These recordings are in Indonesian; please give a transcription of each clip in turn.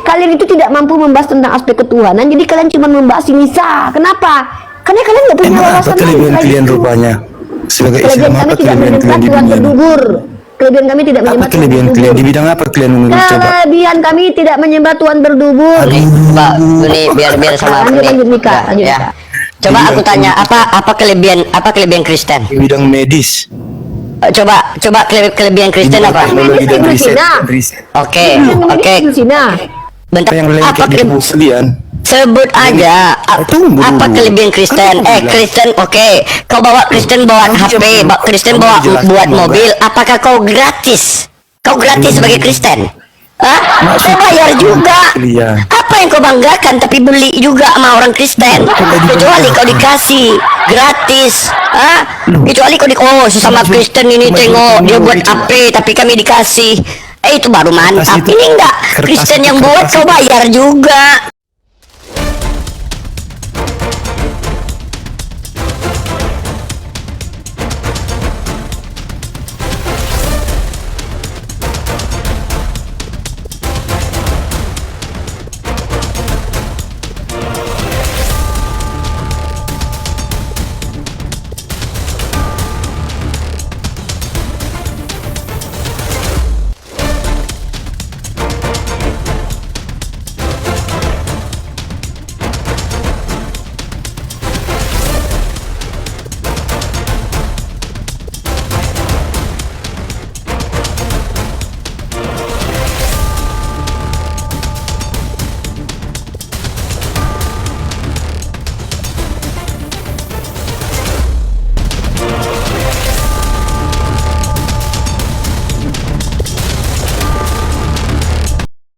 Kalian itu tidak mampu membahas tentang aspek ketuhanan, jadi kalian cuma membahas si Nisa. Kenapa? Karena kalian nggak punya Emang apa wawasan kelebihan lain. kalian rupanya? Sebagai Kelebihan Islam kami apa tidak kelebihan menyembah kalian di Tuhan dunia ini? berdubur. Kelebihan kami tidak Apa menyembah Tuhan kelebihan kalian di berdubur. bidang apa kalian menurut coba? Kelebihan kami tidak menyembah Tuhan berdubur. Mbak, ini biar sama Lanjut, ini. lanjut, Mika, lanjut, Ya. Mika. Coba aku tanya apa kelebihan Kristen? Di bidang medis. Coba kelebihan Di Kristen bidang apa? teknologi dan Medis, riset. Zina. Oke, Kalian oke. di Cina. Bentar. Apa yang lain Apa kayak di kelebihan? Muslian? Sebut aja Tunggu apa dulu. kelebihan Kristen? Kan aku bilang. Kristen, oke. Kau bawa Kristen bawa Kamu HP, jangan- Kristen kamu bawa jelaskan buat dong, mobil. Mbak. Apakah kau gratis? Kau gratis sebagai Kristen? Hah? Maksud- Kau bayar juga. Iya. Apa yang kau banggakan tapi beli juga sama orang Kristen? Kecuali kau dikasih gratis. Hah? Kecuali kau oh sesama Kristen ini tengok dia buat apa tapi kami dikasih. Itu baru mantap. itu- Ini enggak kertas Kristen itu- yang buat kertas kau itu- bayar juga.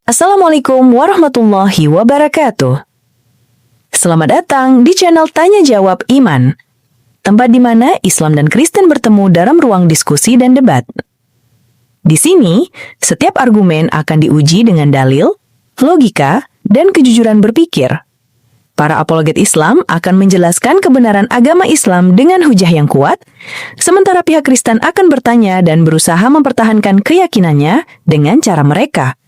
Assalamualaikum warahmatullahi wabarakatuh. Selamat datang di channel Tanya Jawab Iman, tempat di mana Islam dan Kristen bertemu dalam ruang diskusi dan debat. Di sini, setiap argumen akan diuji dengan dalil, logika, dan kejujuran berpikir. Para apologet Islam akan menjelaskan kebenaran agama Islam dengan hujah yang kuat, sementara pihak Kristen akan bertanya dan berusaha mempertahankan keyakinannya dengan cara mereka.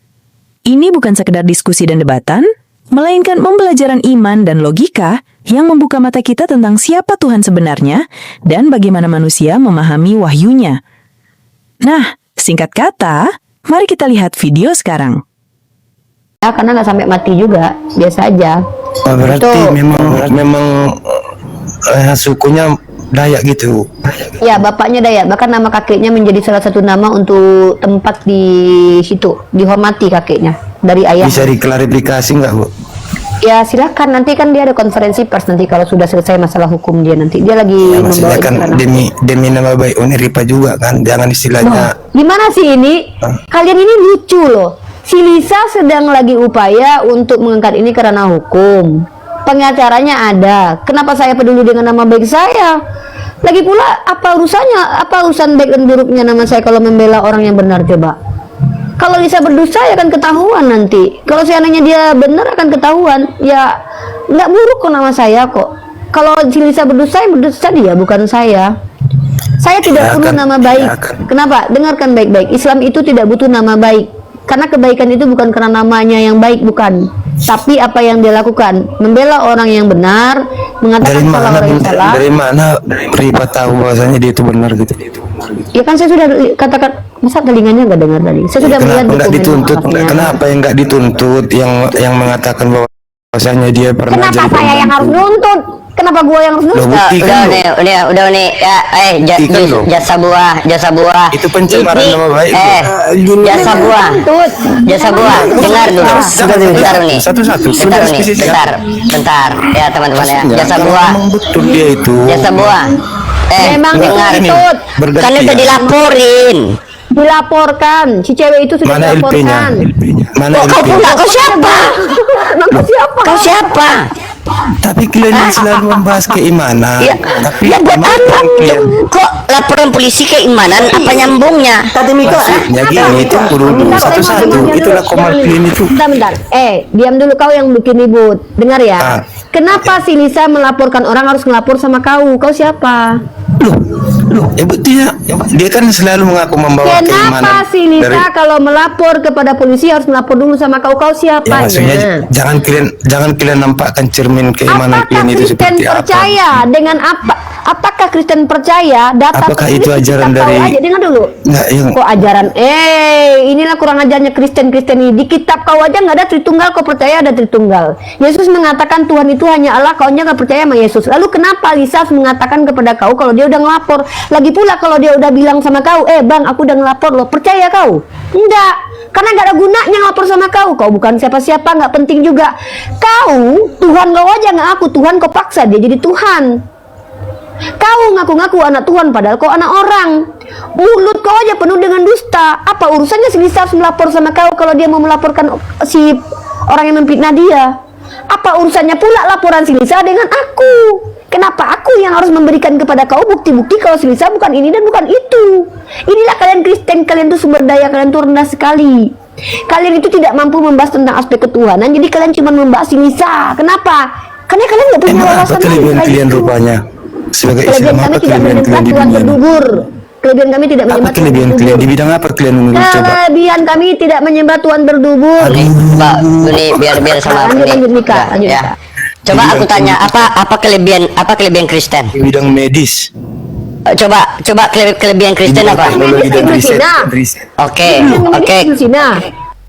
Ini bukan sekedar diskusi dan debatan, melainkan pembelajaran iman dan logika yang membuka mata kita tentang siapa Tuhan sebenarnya dan bagaimana manusia memahami wahyunya. Nah, singkat kata, mari kita lihat video sekarang. Ya, karena nggak sampai mati juga, biasa aja. Oh, berarti Itu- memang sukunya Dayak gitu. Ya, bapaknya Dayak, bahkan nama kakeknya menjadi salah satu nama untuk tempat di situ, dihormati kakeknya dari ayah. Bisa diklarifikasi nggak, Bu? Ya silakan, nanti kan dia ada konferensi pers nanti kalau sudah selesai masalah hukum dia, nanti dia lagi Ya, membawa maksudnya ini kan ke ranah. demi nama baik Uniripa juga kan, jangan istilahnya. Gimana sih ini? Kalian ini lucu loh. Si Lisa sedang lagi upaya untuk mengangkat ini ke ranah hukum. Pengacaranya ada. Kenapa saya peduli dengan nama baik saya? Lagi pula apa urusannya? Apa urusan baik dan buruknya nama saya kalau membela orang yang benar, coba? Kalau Lisa berdosa ya akan ketahuan nanti. Kalau seandainya dia benar akan ketahuan. Ya nggak buruk kok nama saya kok. Kalau si Lisa berdosa, yang berdosa dia bukan saya. Saya tidak Ya perlu akan- nama baik. ya akan. Kenapa? Dengarkan baik-baik. Islam itu tidak butuh nama baik. Karena kebaikan itu bukan karena namanya yang baik, bukan. Tapi apa yang dia lakukan. Membela orang yang benar, Dari mengatakan salah mana, orang yang salah. dari mana Ripa tahu bahwasanya dia itu benar gitu? Ya kan saya sudah katakan, masa telinganya nggak dengar tadi? Saya sudah melihat Kenapa nggak dokumen dituntut? maafnya. Kenapa yang nggak dituntut yang mengatakan bahwasanya dia pernah Kenapa jadi saya yang harus pembantu? nuntut? Kenapa gua yang harus Loh, nuntut? buktikan Udah nih ya Buktikan loh. jasa buah Itu pencemaran Ini- nama baik, jasa buah Nuntut. jasa buah dengar dulu bentar nih Satu-satu. bentar nih Spesifikkan. bentar ya teman-teman ya Maksudnya, jasa kalau buah memang betul dia itu. jasa buah Memang dengar ini dituntut. berganti kan udah ya. dilaporin Dilaporkan. Si cewek itu sudah Mana LP-nya? dilaporkan. Mana kok kau LP? pula kau siapa Kau siapa? kau siapa Tapi kalian selalu membahas keimanan. ya Tapi ya buat memang apa kalian kok laporan polisi keimanan apa nyambungnya tadi Miko maksudnya gini, tunggu dulu satu-satu. Itulah komplain itu. Bentar. Diam dulu kau yang bikin ribut. Dengar ya. Ah. Kenapa si Lisa melaporkan orang harus ngelapor sama kau? Kau siapa? Loh, Ya buktinya dia kan selalu mengaku membawa keimanan Kenapa si Lisa kalau melapor kepada polisi harus melapor dulu sama kau Ya maksudnya siapanya? jangan kalian nampakkan cermin keimanan Apakah kalian itu Kristen seperti apa. percaya dengan apa? Apakah Kristen percaya data Apakah tertulis itu di ajaran kitab kau dari- aja? Dengar dulu. Nggak, yang Kok ajaran? Inilah kurang ajarnya Kristen ini. Di kitab kau aja nggak ada Tritunggal, kau percaya ada Tritunggal. Yesus mengatakan Tuhan itu hanya Allah, kau nya nggak percaya sama Yesus. Lalu kenapa Lisa harus mengatakan kepada kau kalau dia udah ngelapor? Lagi pula kalau dia udah bilang sama kau, bang, aku udah ngelapor loh, percaya kau? Enggak, karena nggak ada gunanya ngelapor sama kau. Kau bukan siapa-siapa, nggak penting juga. Kau, Tuhan kau aja nggak aku, Tuhan kau paksa dia jadi Tuhan. Kau ngaku-ngaku anak Tuhan padahal kau anak orang. Mulut kau aja penuh dengan dusta. Apa urusannya si Lisa harus melapor sama kau kalau dia mau melaporkan si orang yang memfitnah dia? Apa urusannya pula laporan si Lisa dengan aku? Kenapa aku yang harus memberikan kepada kau bukti-bukti kalau si Lisa bukan ini dan bukan itu? Inilah kalian Kristen, kalian tuh sumber daya kalian tuh rendah sekali. Kalian itu tidak mampu membahas tentang aspek ketuhanan, jadi kalian cuma membahas si Lisa. Kenapa? Karena kalian nggak punya emang apa wawasan kelebihan lain kalian gitu. rupanya sebagai Kelebihan Islam? kami Apa tidak kelebihan menyembah kalian di Tuhan dunia ini? berdubur. Kelebihan kami tidak Apa menyembah Tuhan kelebihan kalian di berdubur. bidang apa kalian menurut coba? Kelebihan kami tidak menyembah Tuhan berdubur. Nih, Mbak, ini biar sama Lanjut, ini. lanjut, Mika, Ya, lanjut, ya. Mika. Coba aku tanya apa kelebihan Kristen? Di bidang medis, Coba kelebihan di Kristen bidang apa? teknologi dan Ibu riset. Sina. riset. Oke, Yang oke. di Sina.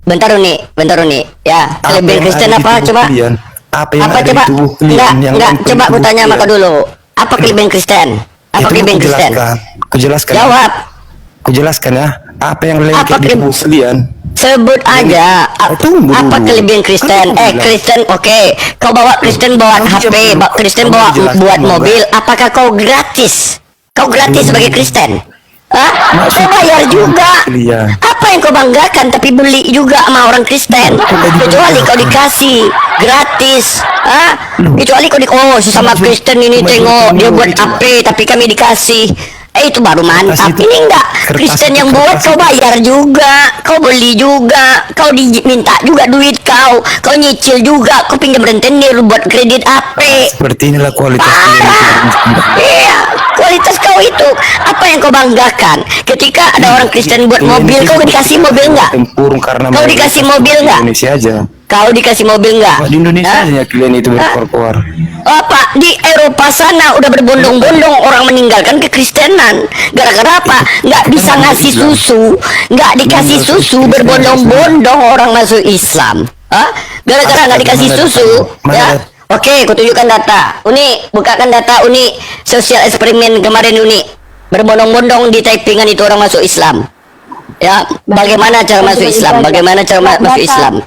Bentar Uni. Ya, Apa kelebihan yang Kristen ada di apa? tubuh Coba. kalian? Apa yang Apa ada coba? di tubuh kalian yang Enggak. nempel Coba di aku tubuh tanya sama kalian? kau dulu. Apa kelebihan Kristen? Apa Itu kelebihan Kristen? Kujelaskan. Jawab. Kujelaskan ya. Apa yang Apa lengket di tubuh kalian? Sebut aja Tunggu apa dulu. kelebihan Kristen? Kan aku bilang. Kristen, oke. Kau bawa Kristen bawa Kamu HP, jangan- Kristen kamu bawa jelaskan buat juga. mobil. Apakah kau gratis? Kau gratis sebagai Kristen? Hah? Kau bayar juga. Iya. Apa yang kau banggakan tapi beli juga sama orang Kristen? Kecuali kau dikasih gratis. Hah? Kecuali kau sesama Kristen ini tengok dia buat apa tapi kami dikasih. Itu baru mantap. Kertas itu- Ini enggak kertas Kristen itu- yang buat kertas kau itu- bayar juga, kau beli juga, kau diminta juga duit kau nyicil juga, kau pinjam rentenir buat kredit AP. Seperti inilah kualitas kalian. Parah. Iya, kualitas kau itu apa yang kau banggakan? Ketika ada orang Kristen buat mobil, kau dikasih mobil enggak? Tempurung karena Kau mayoritas dikasih mobil di nggak? Indonesia aja. Kau dikasih mobil enggak? Di Indonesia Hah? aja kalian itu berkoar-koar. Apa di Eropa sana udah berbondong-bondong orang meninggalkan kekristenan gara-gara apa? Nggak bisa ngasih susu, nggak dikasih susu, berbondong-bondong orang masuk Islam. Hah? Gara-gara nggak dikasih susu, ya? Oke, aku tunjukkan data. Uni, bukakan data Uni sosial eksperimen kemarin Uni. Berbondong-bondong di typingan itu orang masuk Islam. Ya, bagaimana cara masuk Islam? Bagaimana cara masuk Islam?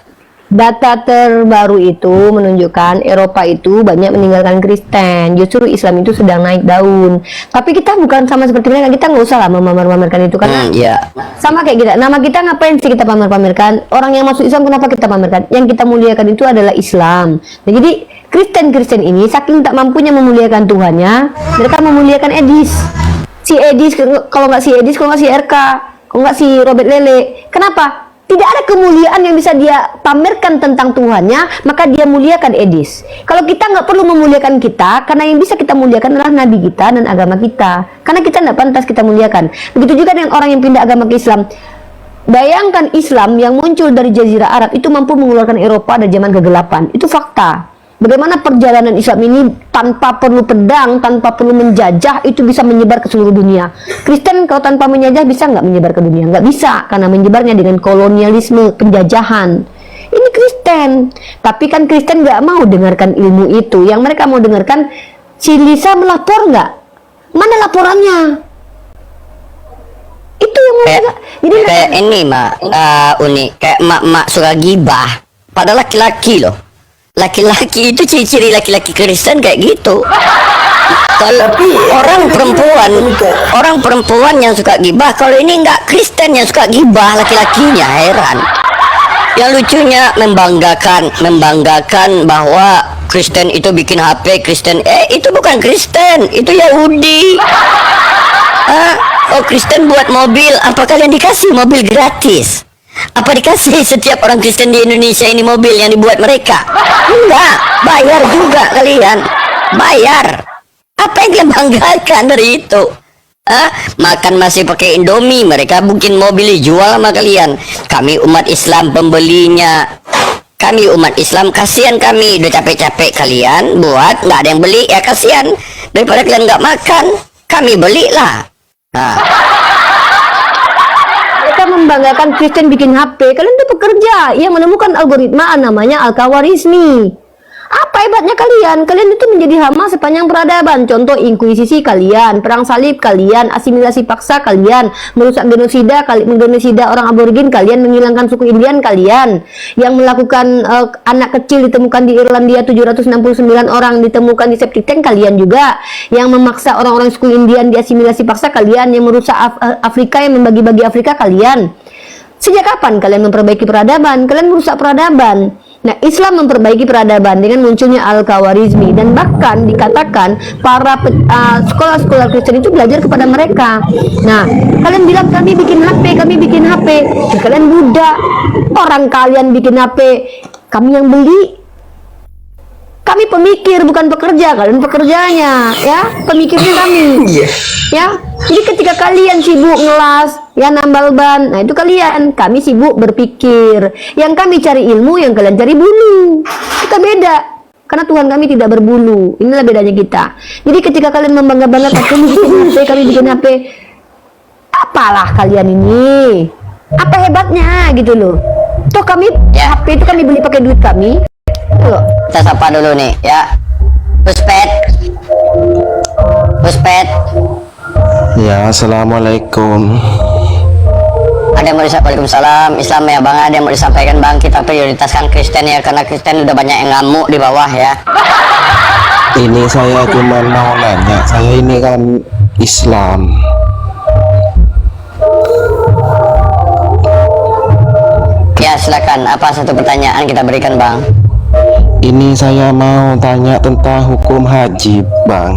Data terbaru itu menunjukkan Eropa itu banyak meninggalkan Kristen. Justru Islam itu sedang naik daun. Tapi kita bukan sama seperti mereka. Kita nggak usah lah memamar-pamerkan itu karena Ya. sama kayak kita. Nama kita ngapain sih kita pamer-pamerkan? Orang yang masuk Islam kenapa kita pamerkan? Yang kita muliakan itu adalah Islam. Nah, jadi Kristen ini saking tak mampunya memuliakan Tuhannya, mereka memuliakan Edis. Si Edis, kalau nggak si Edis, kalau nggak si RK, kalau nggak si Robert Lele. Kenapa? Tidak ada kemuliaan yang bisa dia pamerkan tentang Tuhannya, maka dia muliakan Edis. Kalau kita nggak perlu memuliakan kita, karena yang bisa kita muliakan adalah Nabi kita dan agama kita. Karena kita nggak pantas kita muliakan. Begitu juga dengan orang yang pindah agama ke Islam. Bayangkan Islam yang muncul dari Jazirah Arab itu mampu mengeluarkan Eropa dari zaman kegelapan. Itu fakta. Bagaimana perjalanan Islam ini tanpa perlu pedang, tanpa perlu menjajah, itu bisa menyebar ke seluruh dunia. Kristen kalau tanpa menjajah bisa nggak menyebar ke dunia? Nggak bisa, karena menyebarnya dengan kolonialisme, penjajahan. Ini Kristen. Tapi kan Kristen nggak mau dengarkan ilmu itu. Yang mereka mau dengarkan, si Lisa melapor nggak? Mana laporannya? Itu yang mau Kayak, jadi kayak ini mak Uni kayak mak suka gibah padahal laki-laki loh. Laki-laki itu ciri-ciri laki-laki Kristen kayak gitu. Kalau orang perempuan yang suka gibah, kalau ini nggak Kristen yang suka gibah laki-lakinya, heran. Yang lucunya membanggakan bahwa Kristen itu bikin HP Kristen. Itu bukan Kristen, itu Yahudi. Oh, Kristen buat mobil, apa kalian dikasih mobil gratis? Apa dikasih setiap orang Kristen di Indonesia ini mobil yang dibuat mereka? Enggak, bayar juga kalian. Bayar. Apa yang kalian banggakan dari itu? Makan masih pakai Indomie, mereka mungkin mau beli jual sama kalian. Kami umat Islam pembelinya. Kami umat Islam, kasihan kami, udah capek-capek kalian buat nggak ada yang beli, ya kasihan. Daripada kalian nggak makan, kami belilah. Nah, Mereka membanggakan Kristen bikin HP. Kalian tuh pekerja yang menemukan algoritma namanya Al-Khawarizmi. Apa hebatnya kalian? Kalian itu menjadi hama sepanjang peradaban. Contoh inkuisisi kalian, perang salib kalian, asimilasi paksa kalian, merusak genosida orang aborigin kalian, menghilangkan suku Indian kalian, yang melakukan anak kecil ditemukan di Irlandia 769 orang ditemukan di septic tank kalian juga, yang memaksa orang-orang suku Indian diasimilasi paksa kalian, yang merusak Afrika, yang membagi-bagi Afrika kalian. Sejak kapan kalian memperbaiki peradaban? Kalian merusak peradaban. Nah, Islam memperbaiki peradaban dengan munculnya Al-Khawarizmi, dan bahkan dikatakan para sekolah-sekolah Kristen itu belajar kepada mereka. Nah, kalian bilang kami bikin HP, kami bikin HP. Ya, kalian budak. Orang kalian bikin HP, kami yang beli. Kami pemikir bukan pekerja, kalian pekerjanya, ya, pemikirnya kami. Ya, jadi ketika kalian sibuk ngelas, ya nambal ban, nah itu kami sibuk berpikir. Yang kami cari ilmu, yang kalian cari bulu. Kita beda, karena Tuhan kami tidak berbulu. Inilah bedanya kita. Jadi ketika kalian membangga-banggakan kami bikin HP, kami bikin HP, apalah kalian ini? Apa hebatnya gitu loh? Toh kami HP itu kami beli pakai duit kami. Loh. kita sapa dulu nih, ya. Puspet. Ya, assalamualaikum. Ada yang mau disampaikan? Waalaikumsalam. Islam ya bang, ada yang mau disampaikan bang? Kita prioritaskan Kristen ya, karena Kristen udah banyak yang ngamuk di bawah ya. Ini saya cuma mau nanya, saya ini kan Islam. Ya silakan, apa satu pertanyaan kita berikan bang? Ini saya mau tanya tentang hukum haji, Bang.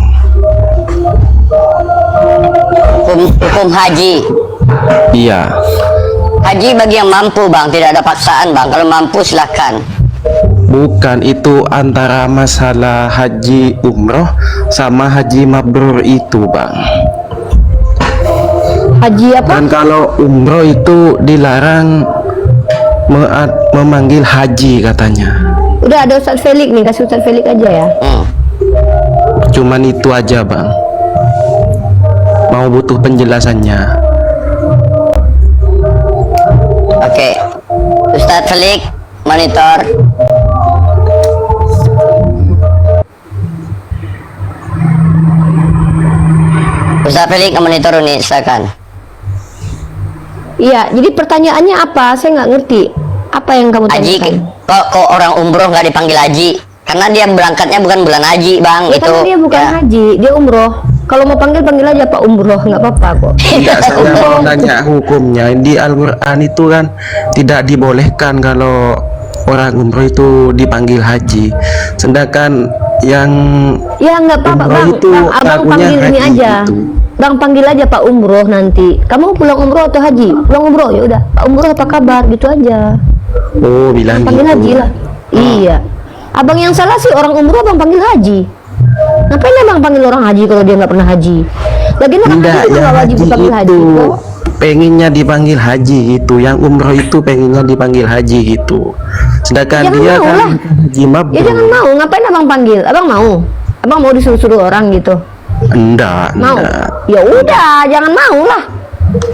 Hukum haji. Iya. Haji bagi yang mampu bang, tidak ada paksaan bang. Kalau mampu silakan. Bukan, itu antara masalah haji umroh sama haji mabrur itu, Bang. Haji apa? Dan kalau umroh itu dilarang memanggil haji katanya. Udah ada Ustadz Felix nih, kasih Ustadz Felix aja ya. Cuman itu aja, Bang. Mau butuh penjelasannya. Oke, Ustadz Felix monitor. Ustadz Felix monitor nih, silakan. Iya, jadi pertanyaannya apa? Saya nggak ngerti. Apa yang kamu Haji, tanyakan? kok orang umroh nggak dipanggil haji? Karena dia berangkatnya bukan bulan haji bang. Ya, Itu karena dia bukan ya. haji, dia umroh. Kalau mau panggil aja Pak Umroh, nggak apa-apa kok. Tidak, saya mau nanya hukumnya. Di Al-Quran itu kan tidak dibolehkan kalau orang umroh itu dipanggil haji. Sedangkan yang Ya nggak apa-apa umroh bang, itu abang ngakunya panggil ini haji aja. gitu. Bang panggil aja Pak Umroh nanti. Kamu pulang umroh atau haji? Pulang umroh ya udah. Pak Umroh apa kabar? Gitu aja. Oh, bilang Panggil gitu. haji lah. Iya. Abang yang salah sih orang umroh, abang panggil haji. Ngapain abang panggil orang haji kalau dia nggak pernah haji? Lagian orang Tidak, haji itu yang nggak wajib haji dipanggil haji itu kok. pengennya dipanggil haji gitu. Yang umroh itu pengennya dipanggil haji gitu. Sedangkan Jangan dia mau kan lah. haji Ya mabrur. jangan mau. Ngapain abang panggil? Abang mau? Abang mau disuruh-suruh orang gitu? Enggak, Mau? enggak. Ya udah, jangan mau lah.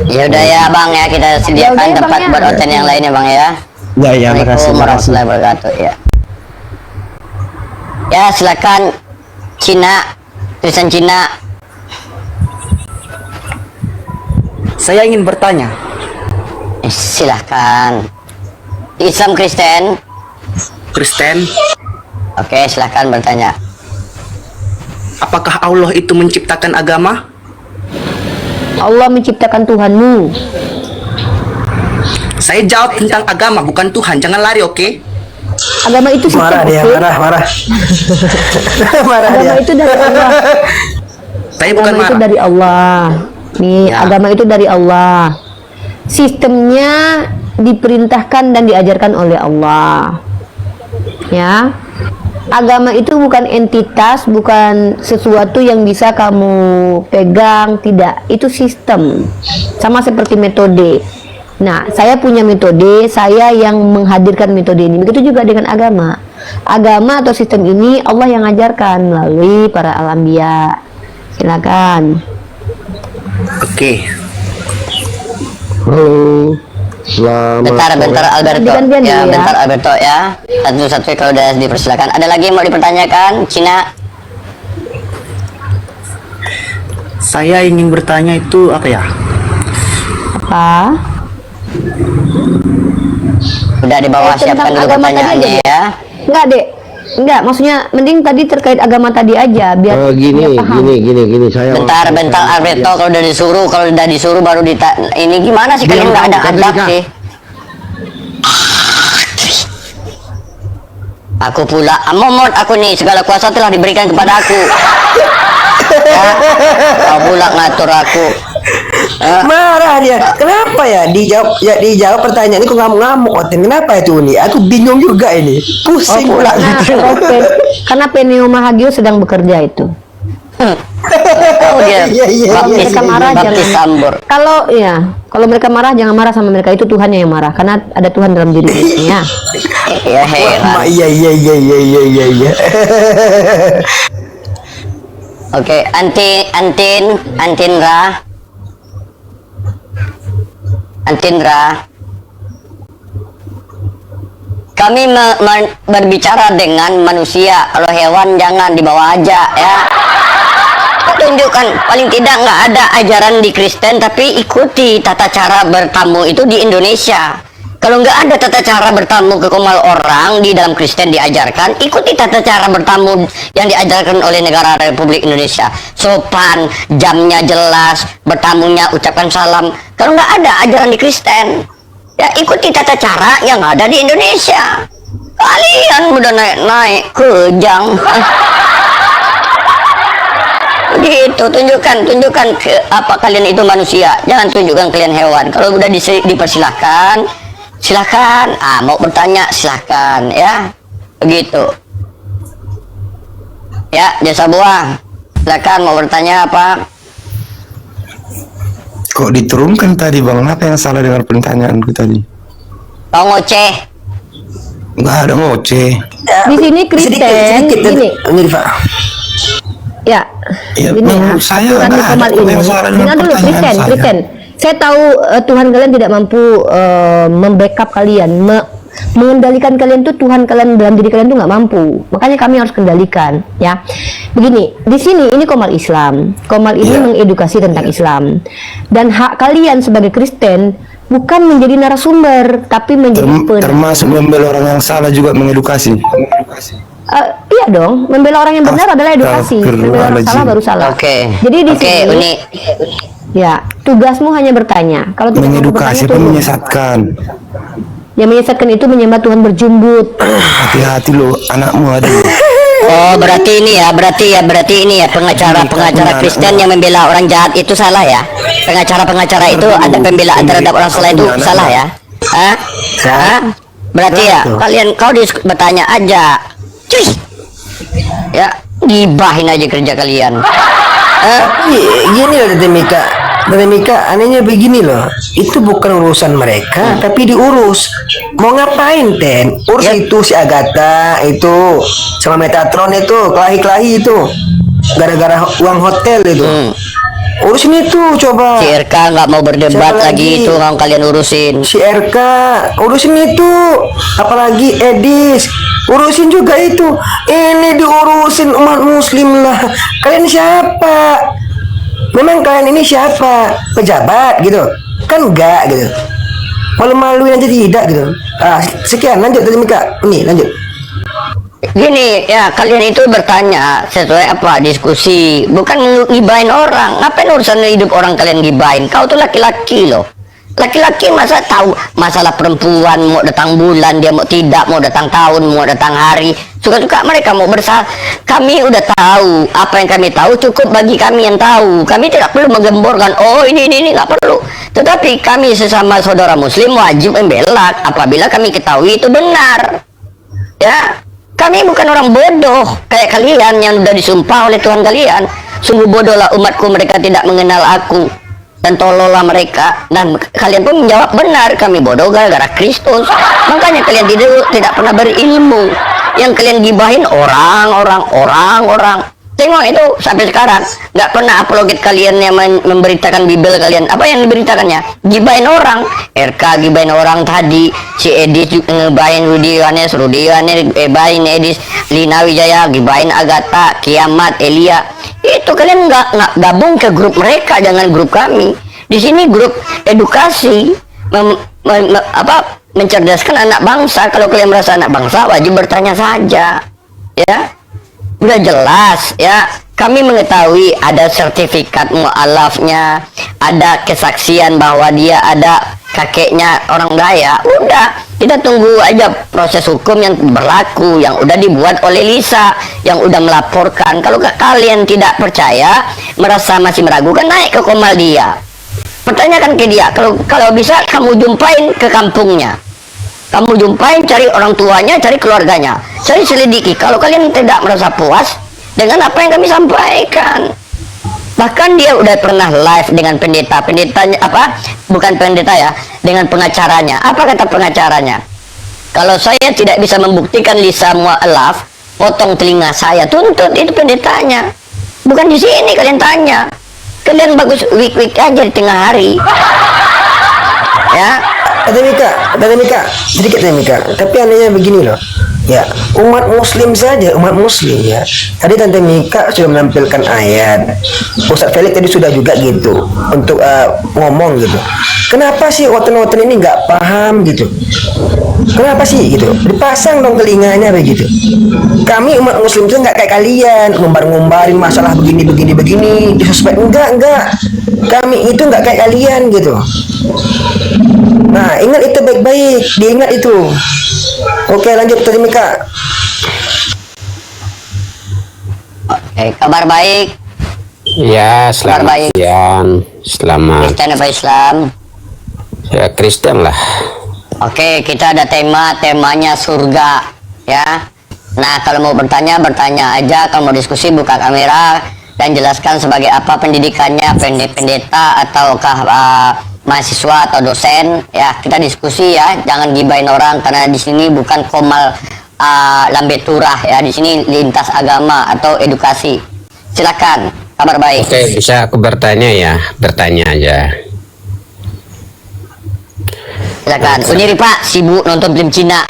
Ya udah ya bang ya, kita sediakan Ya udah ya, tempat Bang, ya. buat hotel yang lainnya bang ya. Ya, ya, makasih, Assalamualaikum makasih. warahmatullahi wabarakatuh ya. Ya silakan Cina, Kristen Cina. Saya ingin bertanya, Silahkan. Islam Kristen. Kristen, Oke silahkan bertanya. apakah Allah itu menciptakan agama? Allah menciptakan Tuhanmu. Saya jawab tentang agama, bukan Tuhan. Jangan lari, oke? Agama itu sistem, Marah dia, oke? marah. Marah Agama dia. itu dari Allah. Saya bukan Agama itu marah. dari Allah. Nih, Ya. agama itu dari Allah. Sistemnya diperintahkan dan diajarkan oleh Allah. Ya. Agama itu bukan entitas, bukan sesuatu yang bisa kamu pegang, tidak. Itu sistem. Sama seperti metode. Nah, saya punya metode, saya yang menghadirkan metode ini. Begitu juga dengan agama. Agama atau sistem ini Allah yang ajarkan melalui para al-anbiya. Silakan. Oke. Halo. Selamat Bentar Alberto. Ganti-gantian Ya, dulu ya. bentar Alberto ya. Satu-satu kalau udah dipersilakan. Ada lagi yang mau dipertanyakan, Cina? Saya ingin bertanya itu apa ya? Apa? Udah di bawah, siapkan dulu pertanyaannya ya. Enggak, Dek. Enggak, maksudnya mending tadi terkait agama tadi aja biar Gini, biar paham. gini, saya Bentar Alberto, kalau udah disuruh baru ini gimana sih, kalian nggak ada adab sih? Aku pula, momot aku nih, segala kuasa telah diberikan kepada aku. Ya, kau pula ngatur aku. marah dia. Kenapa ya? Dijawab pertanyaan ini kok ngamuk-ngamuk, Otin. Kenapa itu nih? Aku bingung juga ini. Pusing pula. Karena Penio Mahagio sedang bekerja itu. Oh dia, Iya. Mereka marah baptis jangan. sambur. Kalau mereka marah jangan marah sama mereka, itu Tuhan yang marah karena ada Tuhan dalam diri mereka. Ya heran. Iya. Oke, Antinra. Kami berbicara dengan manusia, kalau hewan jangan dibawa aja ya. Tunjukkan, paling tidak nggak ada ajaran di Kristen, tapi ikuti tata cara bertamu itu di Indonesia. Kalau nggak ada tata cara bertamu ke komal orang di dalam Kristen diajarkan, ikuti tata cara bertamu yang diajarkan oleh negara Republik Indonesia. Sopan, jamnya jelas, bertamunya ucapkan salam. Kalau nggak ada ajaran di Kristen, ya ikuti tata cara yang ada di Indonesia. Kalian udah naik kejang. Gitu, tunjukkan ke apa kalian itu manusia, jangan tunjukkan kalian hewan. Kalau udah dipersilahkan, silakan. Mau bertanya silakan ya, begitu ya. Jasa buah, silakan mau bertanya apa? Kok diturunkan tadi bang? Apa yang salah dengan pertanyaanku tadi? Kau ngoceh. Nggak ada ngoceh. Di sini Kristen, gini. Ini Pak. Ya, Ya, gini menurut saya aturan nggak di Komal ada ini. yang salah dengan Dengar dulu, pertanyaan saya. Kristen. Saya tahu Tuhan kalian tidak mampu membackup kalian, mengendalikan kalian tuh Tuhan kalian dalam diri kalian tuh nggak mampu. Makanya kami harus kendalikan, ya. Begini, di sini ini Komal Islam. Komal ini mengedukasi tentang Islam. Dan hak kalian sebagai Kristen bukan menjadi narasumber, tapi menjadi Termasuk membela orang yang salah juga mengedukasi. iya dong, membela orang yang benar adalah edukasi. Membela orang salah baru salah. Oke. Jadi di Oke, sini, Uni. ya tugasmu hanya bertanya. Kalau tidak mampu Mengedukasi bertanya, pun tunggu. menyesatkan. Yang menyesatkan itu menyembah Tuhan berjumbut. Hati-hati lo, anakmu ada. Oh, berarti ini ya pengacara Kristen yang membela orang jahat itu salah ya? Pengacara itu ada pembelaan terhadap orang salah itu salah ya? Hah? Berarti ya kau bertanya aja. Cuy. Ya, gibahin aja kerja kalian. Gini loh Tete Mika, anehnya begini loh. Itu bukan urusan mereka, tapi diurus. Mau ngapain, Ten? Urus itu si Agatha itu sama Metatron itu, kelahi-kelahi itu. Gara-gara uang hotel itu. Urusin itu coba. Si RK nggak mau berdebat Siapa lagi lagi? itu, mau kalian urusin. Si RK urusin itu, apalagi Edis urusin juga itu. Ini diurusin umat muslim lah. Kalian siapa? Memang kalian ini siapa? Pejabat gitu? Kan enggak gitu. Malu-maluin aja tidak gitu. Sekian, lanjut tadi Mika. Ini lanjut. Gini ya, kalian itu bertanya sesuai apa diskusi, bukan ngibain orang. Ngapain urusan hidup orang kalian gibain? Kau tuh laki-laki loh. Laki-laki masa tahu masalah perempuan, mau datang bulan dia mau tidak, mau datang tahun, mau datang hari, suka-suka mereka mau bersalah. Kami udah tahu apa yang kami tahu, cukup bagi kami yang tahu. Kami tidak perlu menggemborkan, oh ini nggak perlu. Tetapi kami sesama saudara muslim wajib membela apabila kami ketahui itu benar. Ya, Kami bukan orang bodoh kayak kalian yang sudah disumpah oleh Tuhan kalian. Sungguh bodohlah umatku, mereka tidak mengenal aku, dan tolollah mereka. Dan kalian pun menjawab benar, kami bodoh gara-gara Kristus. Makanya kalian tidak pernah berilmu. Yang kalian gibahin orang. Tengok itu sampai sekarang nggak pernah apologet kalian yang memberitakan Bible kalian. Apa yang diberitakannya? Gibahin orang. RK gibahin orang tadi. Si Edis ngebahin Rudi Yohanes gibahin Edis. Lina Wijaya gibahin Agatha, Kiamat, Elia. Itu kalian nggak gabung ke grup mereka, jangan grup kami. Di sini grup edukasi, mencerdaskan anak bangsa. Kalau kalian merasa anak bangsa, wajib bertanya saja, ya. Udah jelas, ya. Kami mengetahui ada sertifikat mu'alafnya, ada kesaksian bahwa dia ada kakeknya orang Daya. Udah, kita tunggu aja proses hukum yang berlaku, yang udah dibuat oleh Lisa, yang udah melaporkan. Kalau kalian tidak percaya, merasa masih meragukan, naik ke Komal dia. Pertanyakan ke dia, kalau bisa kamu jumpain ke kampungnya. Kamu jumpain, cari orang tuanya, cari keluarganya, cari selidiki. Kalau kalian tidak merasa puas dengan apa yang kami sampaikan, bahkan dia udah pernah live dengan pendetanya, bukan pendeta ya, dengan pengacaranya. Apa kata pengacaranya? Kalau saya tidak bisa membuktikan Lisa mu'alaf, potong telinga saya, tuntut. Itu pendetanya. Bukan di sini kalian tanya. Kalian bagus week aja di tengah hari, ya. Tante Mika, sedikit Tante Mika. Tapi anehnya begini loh. Ya, umat muslim ya. Tadi Tante Mika sudah menampilkan ayat. Ustadz Felix tadi sudah juga gitu untuk ngomong gitu. Kenapa sih woten-woten ini nggak paham gitu? Kenapa sih gitu? Dipasang dong telinganya begitu. Kami umat muslim itu nggak kayak kalian ngumbar-ngumbarin masalah begini di sosmed. Enggak. Kami itu nggak kayak kalian gitu. Nah, ingat itu baik-baik, diingat itu. Oke, lanjut Tante Mika. Oke, kabar baik. Ya, selamat siang. Selamat. Kristen apa Islam? Ya, Kristen lah. Oke, kita ada temanya surga, ya. Nah, kalau mau bertanya aja. Kalau mau diskusi, buka kamera dan jelaskan sebagai apa pendidikannya, pendeta ataukah mahasiswa atau dosen, ya. Kita diskusi ya, jangan gibain orang karena di sini bukan Komal lambe turah ya, di sini lintas agama atau edukasi. Silakan, kabar baik. Oke, bisa aku bertanya ya, bertanya aja. Silakan. Ini Pak, sibuk nonton film Cina.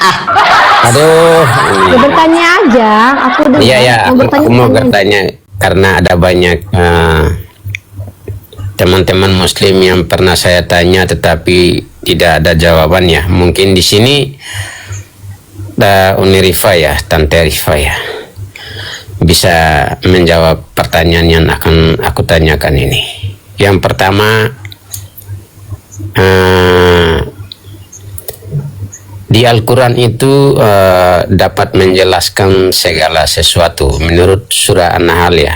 Aduh. Ya, bertanya aja. Aku udah Iya, aku mau bertanya karena ada banyak teman-teman muslim yang pernah saya tanya tetapi tidak ada jawabannya. Mungkin di sini Uni Rifa ya, Tante Rifa ya, bisa menjawab pertanyaan yang akan aku tanyakan ini. Yang pertama, di Al-Quran itu dapat menjelaskan segala sesuatu menurut surah An-Nahl ya,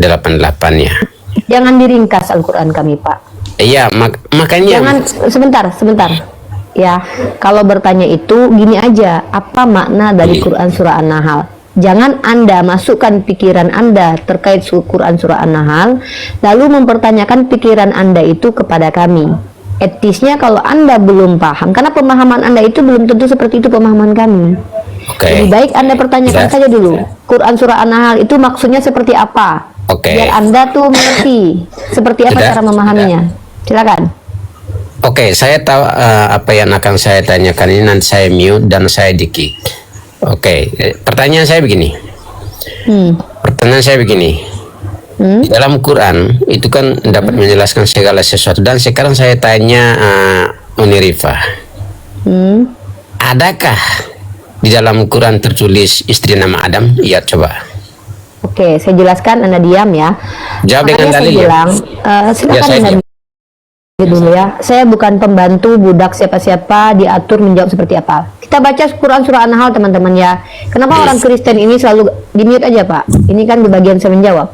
88 ya. Jangan diringkas Al-Quran kami, Pak. Iya, makanya. Jangan, sebentar. Ya, kalau bertanya itu gini aja, apa makna dari Quran surah An-Nahl? Jangan Anda masukkan pikiran Anda terkait Quran surah An-Nahl, lalu mempertanyakan pikiran Anda itu kepada kami. Etisnya kalau Anda belum paham, karena pemahaman Anda itu belum tentu seperti itu pemahaman kami. Lebih baik Anda pertanyakan saja dulu, Quran surah An-Nahl itu maksudnya seperti apa? Biar Anda tuh mengerti seperti apa cara memahaminya. Silakan. Saya tahu apa yang akan saya tanyakan ini, nanti saya mute dan saya di-kick. Pertanyaan saya begini. Di dalam Quran itu kan dapat menjelaskan segala sesuatu, dan sekarang saya tanya Uni Rifa, adakah di dalam Quran tertulis istri nama Adam? Iya, coba. Oke, saya jelaskan, Anda diam ya. Jawab dengan dalil ya. Silakan Anda dulu ya. Saya bukan pembantu budak siapa-siapa diatur menjawab seperti apa. Kita baca Quran surah An-Nahl teman-teman ya. Kenapa orang Kristen ini selalu di-mute aja, Pak? Ini kan di bagian saya menjawab.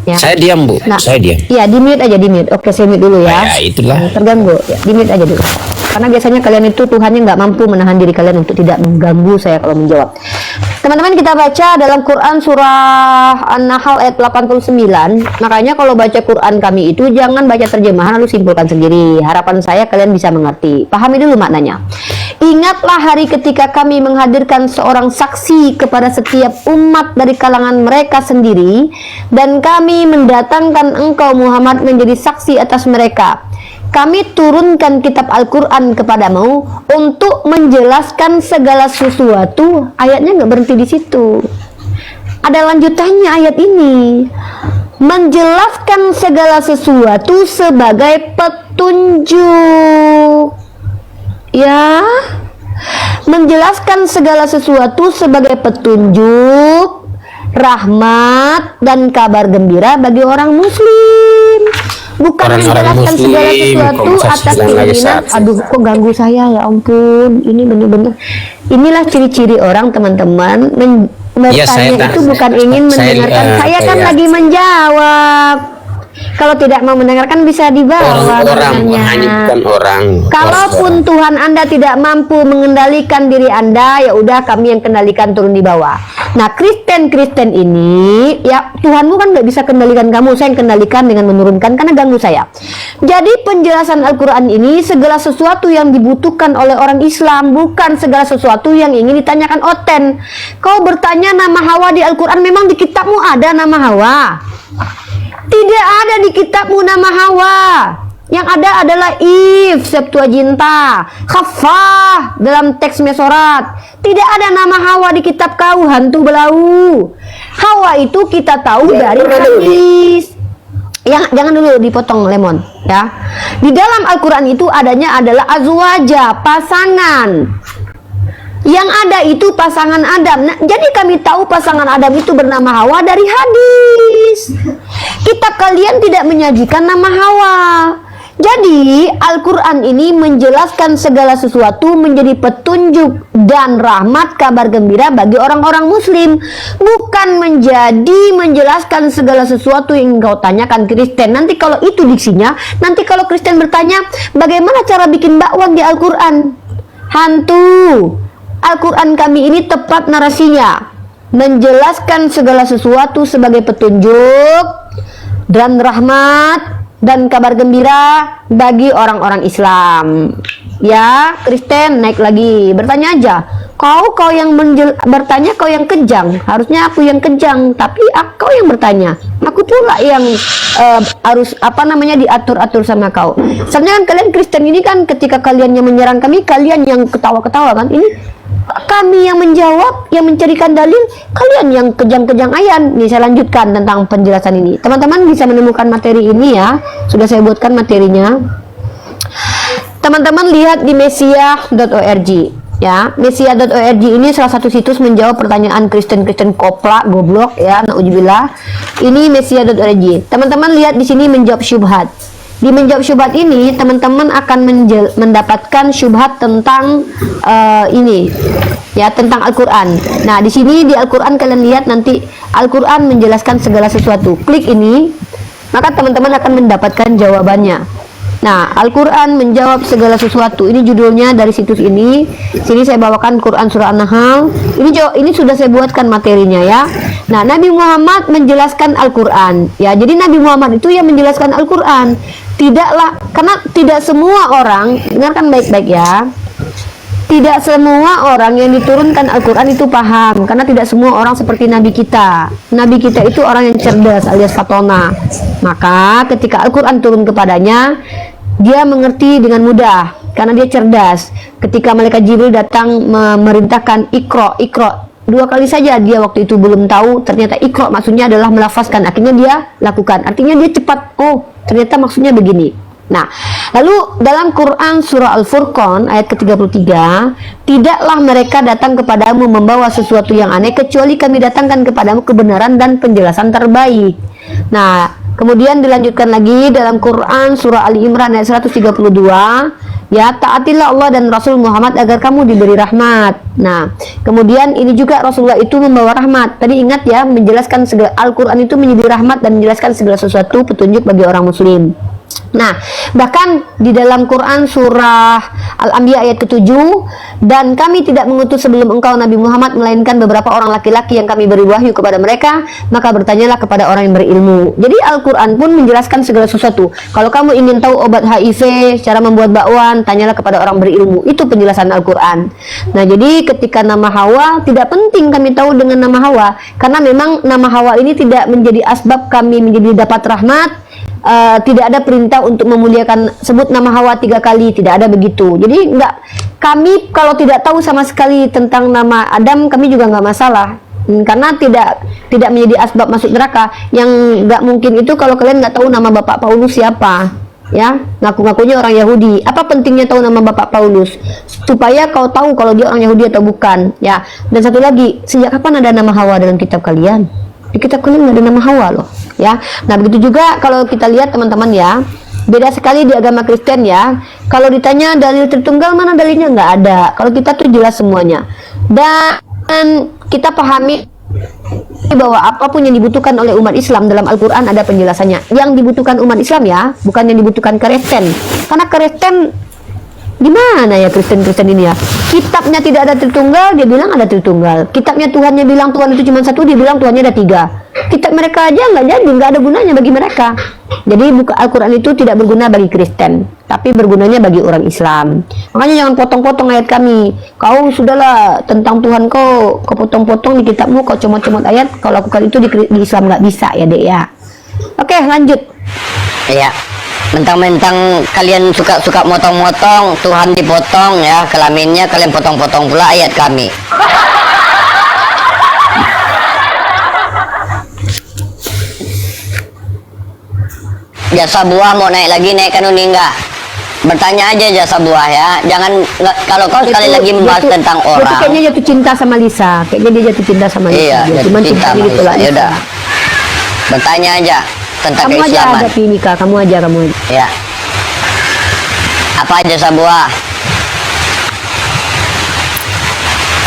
Ya. Saya diam, Bu. Saya diam. Iya, di-mute aja, di-mute. Oke, saya mute dulu ya. Itulah. Terganggu. Ya, di-mute aja dulu. Karena biasanya kalian itu Tuhannya nggak mampu menahan diri kalian untuk tidak mengganggu saya kalau menjawab. Teman-teman, kita baca dalam Quran surah An-Nahl ayat 89. Makanya kalau baca Quran kami itu jangan baca terjemahan lalu simpulkan sendiri. Harapan saya kalian bisa mengerti. Pahami dulu maknanya. Ingatlah hari ketika kami menghadirkan seorang saksi kepada setiap umat dari kalangan mereka sendiri, dan kami mendatangkan engkau Muhammad menjadi saksi atas mereka. Kami turunkan kitab Al-Quran kepadamu untuk menjelaskan segala sesuatu. Ayatnya nggak berhenti di situ. Ada lanjutannya ayat ini. Menjelaskan segala sesuatu sebagai petunjuk. Ya, menjelaskan segala sesuatu sebagai petunjuk, rahmat, dan kabar gembira bagi orang muslim. Bukan Orang-orang menjelaskan segala muslim, sesuatu kok bisa atas sedang lagi keinginan. saat Aduh, kok ganggu saya, ya ampun. Ini bener-bener. Inilah ciri-ciri orang, teman-teman. Ya, saya Bertanya itu bukan ingin mendengarkan. Saya kan kayak lagi menjawab. Kalau tidak mau mendengarkan bisa dibawa. orang dengannya. menghanyutkan orang. Kalaupun Tuhan Anda tidak mampu mengendalikan diri Anda, ya udah kami yang kendalikan, turun di bawah. Nah, Kristen ini, ya Tuhanmu kan nggak bisa kendalikan kamu, saya yang kendalikan dengan menurunkan karena ganggu saya. Jadi penjelasan Al-Quran ini segala sesuatu yang dibutuhkan oleh orang Islam, bukan segala sesuatu yang ingin ditanyakan oten. Kau bertanya nama Hawa di Al-Quran, memang di kitabmu ada nama Hawa? Tidak ada di kitabmu nama Hawa. Yang ada adalah If, Septuaginta, Khafah dalam teks Mesorat. Tidak ada nama Hawa di kitab kau, hantu belau. Hawa itu kita tahu dari hadis. Jangan dulu dipotong, Lemon, ya. Di dalam Al-Quran itu adanya adalah azwaja, pasangan. Yang ada itu pasangan Adam. Nah, jadi kami tahu pasangan Adam itu bernama Hawa dari hadis. Kitab kalian tidak menyajikan nama Hawa. Jadi Al-Quran ini menjelaskan segala sesuatu menjadi petunjuk dan rahmat, kabar gembira bagi orang-orang muslim. Bukan menjelaskan segala sesuatu yang engkau tanyakan Kristen. Nanti kalau itu diksinya, nanti kalau Kristen bertanya bagaimana cara bikin bakwan di Al-Quran, hantu. Al-Quran kami ini tepat narasinya, menjelaskan segala sesuatu sebagai petunjuk dan rahmat dan kabar gembira bagi orang-orang Islam. Ya, Kristen naik lagi, bertanya aja. Kau yang bertanya, kau yang kejang. Harusnya aku yang kejang, tapi kau yang bertanya. Aku pula yang harus diatur-atur sama kau. Sebenarnya kan kalian Kristen ini kan ketika kalian yang menyerang kami, kalian yang ketawa-ketawa kan. Ini kami yang menjawab, yang mencarikan dalil, kalian yang kejang-kejang ayan. Nih saya lanjutkan tentang penjelasan ini. Teman-teman bisa menemukan materi ini ya. Sudah saya buatkan materinya. Teman-teman lihat di mesia.org ya. Mesia.org ini salah satu situs menjawab pertanyaan Kristen-Kristen koplak, goblok ya, nauzubillah. Ini mesia.org. Teman-teman lihat di sini menjawab syubhat. Di menjawab syubhat ini teman-teman akan mendapatkan syubhat tentang ini ya, tentang Al-Quran. Nah, di sini di Al-Quran kalian lihat nanti Al-Quran menjelaskan segala sesuatu. Klik ini, maka teman-teman akan mendapatkan jawabannya. Nah, Al-Quran menjawab segala sesuatu. Ini judulnya dari situs ini. Sini saya bawakan Quran surah An-Nahl. Ini sudah saya buatkan materinya ya. Nah, Nabi Muhammad menjelaskan Al-Quran. Ya, jadi Nabi Muhammad itu yang menjelaskan Al-Quran. Tidaklah, karena tidak semua orang, dengarkan baik-baik ya. Tidak semua orang yang diturunkan Al-Quran itu paham, karena tidak semua orang seperti Nabi kita. Nabi kita itu orang yang cerdas alias fatona. Maka ketika Al-Quran turun kepadanya, dia mengerti dengan mudah karena dia cerdas. Ketika malaikat Jibril datang memerintahkan Iqra, dua kali saja dia waktu itu belum tahu ternyata Iqra maksudnya adalah melafazkan. Akhirnya dia lakukan. Artinya dia cepat. Oh, ternyata maksudnya begini. Nah, lalu dalam Quran surah Al-Furqan ayat ke-33, tidaklah mereka datang kepadamu membawa sesuatu yang aneh kecuali kami datangkan kepadamu kebenaran dan penjelasan terbaik. Nah, kemudian dilanjutkan lagi dalam Quran surah Ali Imran ayat 132, ya, taatilah Allah dan Rasul Muhammad agar kamu diberi rahmat. Nah, kemudian ini juga Rasulullah itu membawa rahmat. Tadi ingat ya, menjelaskan segala Al-Quran itu menjadi rahmat dan menjelaskan segala sesuatu petunjuk bagi orang muslim. Nah, bahkan di dalam Quran surah Al-Anbiya ayat ke-7, dan kami tidak mengutus sebelum engkau Nabi Muhammad melainkan beberapa orang laki-laki yang kami beri wahyu kepada mereka, maka bertanyalah kepada orang yang berilmu. Jadi Al-Quran pun menjelaskan segala sesuatu. Kalau kamu ingin tahu obat HIV, cara membuat bakwan, tanyalah kepada orang berilmu. Itu penjelasan Al-Quran. Nah, jadi ketika nama Hawa, tidak penting kami tahu dengan nama Hawa, karena memang nama Hawa ini tidak menjadi asbab kami menjadi dapat rahmat. Tidak ada perintah untuk memuliakan sebut nama Hawa 3 kali, tidak ada begitu. Jadi kami kalau tidak tahu sama sekali tentang nama Adam, kami juga nggak masalah, karena tidak menjadi asbab masuk neraka. Yang nggak mungkin itu kalau kalian nggak tahu nama Bapak Paulus siapa, ya, ngaku-ngakunya orang Yahudi. Apa pentingnya tahu nama Bapak Paulus? Supaya kau tahu kalau dia orang Yahudi atau bukan, ya. Dan satu lagi, sejak kapan ada nama Hawa dalam kitab kalian? Di kitab kalian nggak ada nama Hawa loh, ya. Nah, begitu juga kalau kita lihat teman-teman ya, beda sekali di agama Kristen ya. Kalau ditanya dalil tertunggal, mana dalilnya? Nggak ada. Kalau kita tuh jelas semuanya, dan kita pahami bahwa apapun yang dibutuhkan oleh umat Islam dalam Al-Quran ada penjelasannya. Yang dibutuhkan umat Islam ya, bukan yang dibutuhkan Kristen. Karena Kristen, gimana ya Kristen ini ya, kitabnya tidak ada Tritunggal, dia bilang ada Tritunggal. Kitabnya Tuhannya bilang Tuhan itu cuma satu, dia bilang Tuhannya ada 3. Kitab mereka aja nggak jadi, nggak ada gunanya bagi mereka. Jadi buka Al-Quran itu tidak berguna bagi Kristen, tapi bergunanya bagi orang Islam. Makanya jangan potong-potong ayat kami. Kau sudahlah tentang Tuhan kau potong-potong di kitabmu, kau comot-comot ayat. Kau lakukan itu di Islam nggak bisa ya dek ya. Oke, lanjut. Iya. Mentang-mentang kalian suka motong-motong, Tuhan dipotong ya, kelaminnya kalian potong-potong pula ayat kami. Jasa buah mau naik lagi, naikkan ini enggak? Bertanya aja jasa buah ya, jangan kalau kau sekali lagi membahas tentang orang. Kayaknya jatuh cinta sama Lisa, kayaknya dia jatuh cinta sama Lisa. Iya, Cuman cinta cintanya gitu lah. ya udah. Bertanya aja tentang Kamu aja keislaman. ada Nika, kamu aja. Ya. Apa aja Sabuah?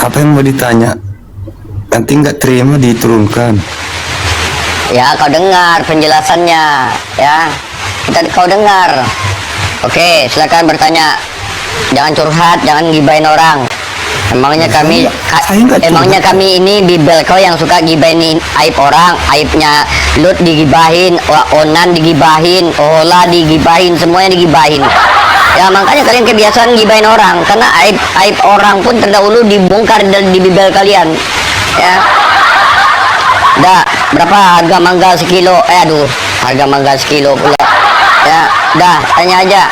Apa yang mau ditanya? Nanti nggak terima diturunkan. Ya, kau dengar penjelasannya, ya. Kau dengar. Oke, silakan bertanya. Jangan curhat, jangan gibain orang. Emangnya kami emangnya kami ini Bibel kau yang suka gibain aib orang, aibnya Lut digibahin, Onan digibahin, Ola digibahin, semuanya digibahin. Ya makanya kalian kebiasaan gibain orang, karena aib orang pun terdahulu dibongkar di Bibel kalian. Ya. Dah, berapa harga mangga sekilo? Aduh, harga mangga sekilo pula. Ya, dah, tanya aja.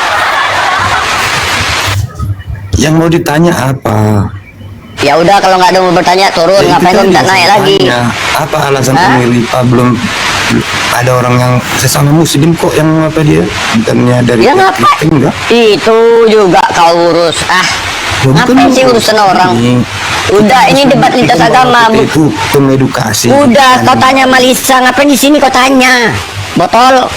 Yang mau ditanya apa? Ya udah, kalau nggak ada mau bertanya turun, Ya, ngapain itu kau minta tadi naik saya lagi? tanya, apa alasan Hah? pemilih belum ada orang yang sesama muslim kok yang apa dia bukannya dari Ya pihak ngapain? Kristen enggak? Itu juga kau urus. Ya, bukan Ngapain sih urus urusan orang? Udah, ini debat lintas Kita agama. bahwa itu pengedukasi. Udah, Bukan- kau tanya Malisa, ngapain di sini kau tanya? Botol.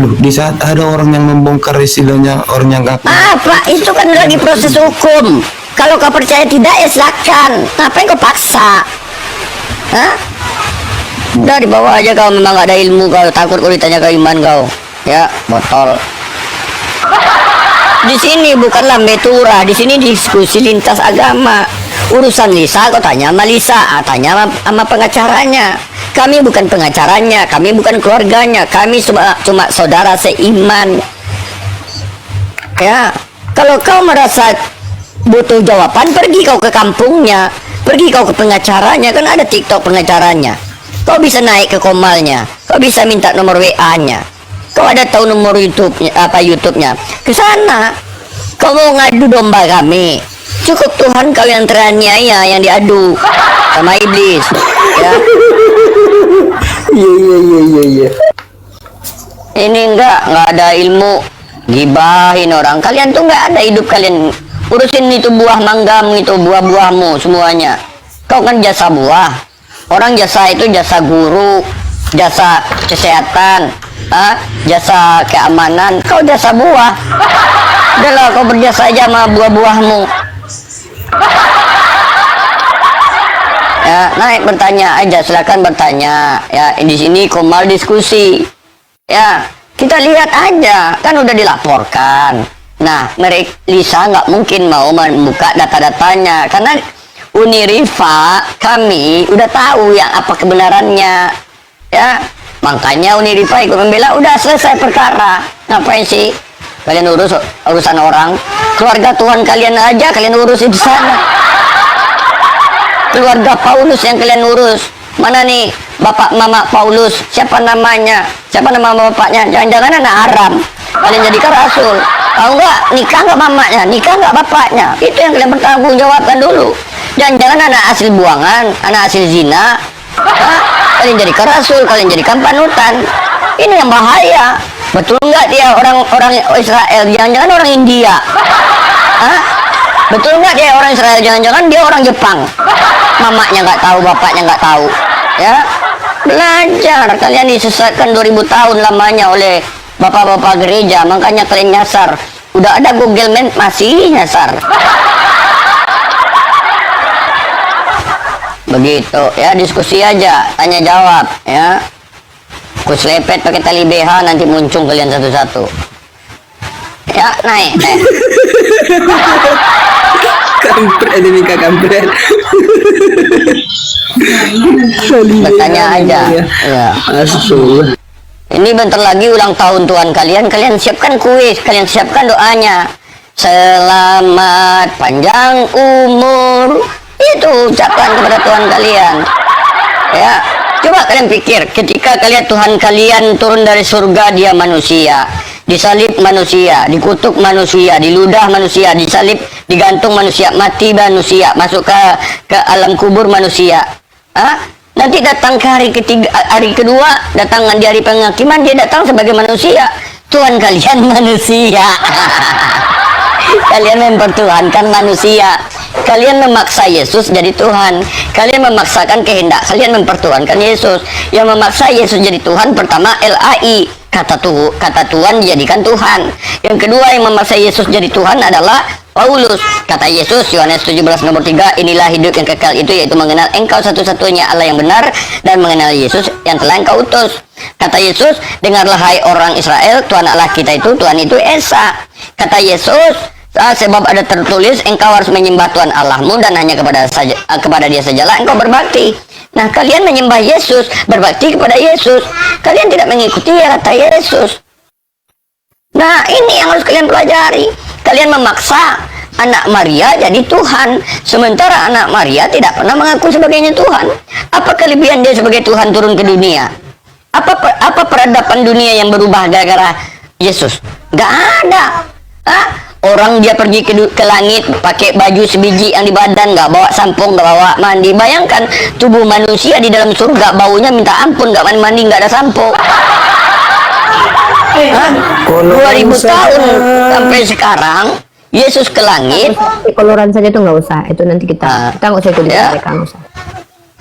Loh, di saat ada orang yang membongkar istilahnya orang yang nggak Apa? Itu kan lagi proses hukum. Kalau kau percaya tidak, ya silakan. Ngapain kau paksa? Hah? Udah dibawa aja, kau memang gak ada ilmu, kau takut kau ditanya ke iman kau. Ya, botol. Di sini bukan lambe turah, di sini diskusi lintas agama. Urusan Lisa kau tanya sama Lisa, tanya sama pengacaranya. Kami bukan pengacaranya, kami bukan keluarganya, kami cuma saudara seiman. Ya, kalau kau merasa butuh jawaban, pergi kau ke kampungnya, pergi kau ke pengacaranya, kan ada TikTok pengacaranya. Kau bisa naik ke komalnya, kau bisa minta nomor WA-nya, kau ada tahu nomor YouTube-nya, ke sana. Kau mau ngadu domba kami, cukup Tuhan kau yang teraniaya, yang diadu sama iblis. Ya, Iya. ini enggak ada ilmu, gibahin orang. Kalian tuh nggak ada hidup kalian. Urusin itu buah manggamu, itu buah-buahmu semuanya. Kau kan jasa buah. Orang jasa itu jasa guru, jasa kesehatan, jasa keamanan. Kau jasa buah. Udahlah, kau berjasa aja sama buah-buahmu. Ya, naik bertanya aja, silakan bertanya. Ya, di sini komal diskusi. Ya, Kita lihat aja, kan udah dilaporkan. Nah, mereka Lisa nggak mungkin mau membuka data-datanya karena Unirifa kami udah tahu yang apa kebenarannya, ya. Makanya Unirifa ikut membela, udah selesai perkara. Ngapain sih kalian urus urusan orang? Keluarga Tuhan kalian aja kalian urus di sana. Keluarga Paulus yang kalian urus. Mana nih bapak mama Paulus? Siapa namanya? Siapa nama bapaknya? Jangan-jangan anak Aram. Kalian jadikan rasul. Tahu nggak? Nikah nggak mamanya? Nikah nggak bapaknya? Itu yang kalian bertanggung jawabkan dulu. Jangan-jangan anak hasil buangan, anak hasil zina. Hah? Kalian jadikan rasul, kalian jadikan panutan. Ini yang bahaya. Betul nggak dia orang Israel? Jangan-jangan orang India. Hah? Betul nggak dia orang Israel? Jangan-jangan dia orang Jepang. Mamanya nggak tahu, bapaknya nggak tahu. Ya, belajar. Kalian disesatkan 2000 tahun lamanya oleh bapak-bapak gereja. Makanya kalian nyasar. Udah ada Google Map masih nyasar. Begitu ya, diskusi aja, tanya jawab ya. Kuslepet pakai tali BH, nanti muncul kalian satu-satu. Ya, naik. Kampret ini Kak, kampret. Bertanya aja. Ya. Asu. Ini bentar lagi ulang tahun Tuhan kalian. Kalian siapkan kuis, kalian siapkan doanya. Selamat panjang umur. Itu ucapan kepada Tuhan kalian. Ya, coba kalian pikir, ketika kalian Tuhan kalian turun dari surga, dia manusia, disalib manusia, dikutuk manusia, diludah manusia, disalib, digantung manusia, mati manusia, masuk ke alam kubur manusia. Hah? Nanti datang ke hari ketiga, hari kedua, datang di hari penghakiman, dia datang sebagai manusia. Tuhan kalian manusia. Kalian mempertuhankan manusia. Kalian memaksa Yesus jadi Tuhan. Kalian memaksakan kehendak kalian mempertuhankan Yesus. Yang memaksa Yesus jadi Tuhan pertama LAI, kata Tuhan dijadikan Tuhan. Yang kedua yang memaksa Yesus jadi Tuhan adalah Paulus. Kata Yesus Yohanes 17 nomor 3, inilah hidup yang kekal itu, yaitu mengenal engkau satu-satunya Allah yang benar dan mengenal Yesus yang telah engkau utus. Kata Yesus, dengarlah hai orang Israel, Tuhan Allah kita itu, Tuhan itu Esa. Kata Yesus, sebab ada tertulis engkau harus menyembah Tuhan Allahmu dan hanya kepada dia sajalah engkau berbakti. Nah, kalian menyembah Yesus, berbakti kepada Yesus. Kalian tidak mengikuti kata Yesus. Nah, ini yang harus kalian pelajari. Kalian memaksa anak Maria jadi Tuhan, sementara anak Maria tidak pernah mengaku sebagainya Tuhan. Apa kelebihan dia sebagai Tuhan turun ke dunia? Apa peradaban dunia yang berubah gara-gara Yesus? Gak ada. Hah? Orang dia pergi ke langit pakai baju sebiji yang di badan, nggak bawa sampung, nggak bawa mandi. Bayangkan tubuh manusia di dalam surga baunya minta ampun, nggak mandi, nggak ada sampo. 2000 tahun sampai sekarang Yesus ke langit. Koloran saja tuh nggak usah. Itu nanti kita nggak usah ikut mereka, nggak usah.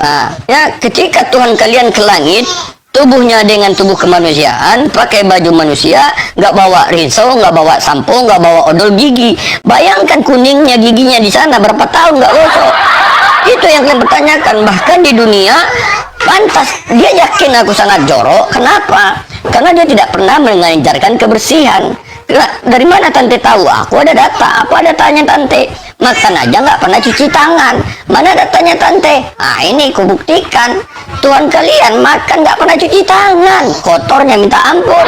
Nah, ya ketika Tuhan kalian ke langit, tubuhnya dengan tubuh kemanusiaan, pakai baju manusia, nggak bawa risau, nggak bawa sampo, nggak bawa odol gigi. Bayangkan kuningnya giginya di sana berapa tahun nggak gosok. Itu yang kalian pertanyakan. Bahkan di dunia pantas dia yakin aku sangat jorok. Kenapa? Karena dia tidak pernah mengajarkan kebersihan. Dari mana tante tahu? Aku ada data. Apa datanya tante? Makan aja nggak pernah cuci tangan. Mana datanya tante? Ah, ini aku buktikan. Tuhan kalian makan nggak pernah cuci tangan, kotornya minta ampun.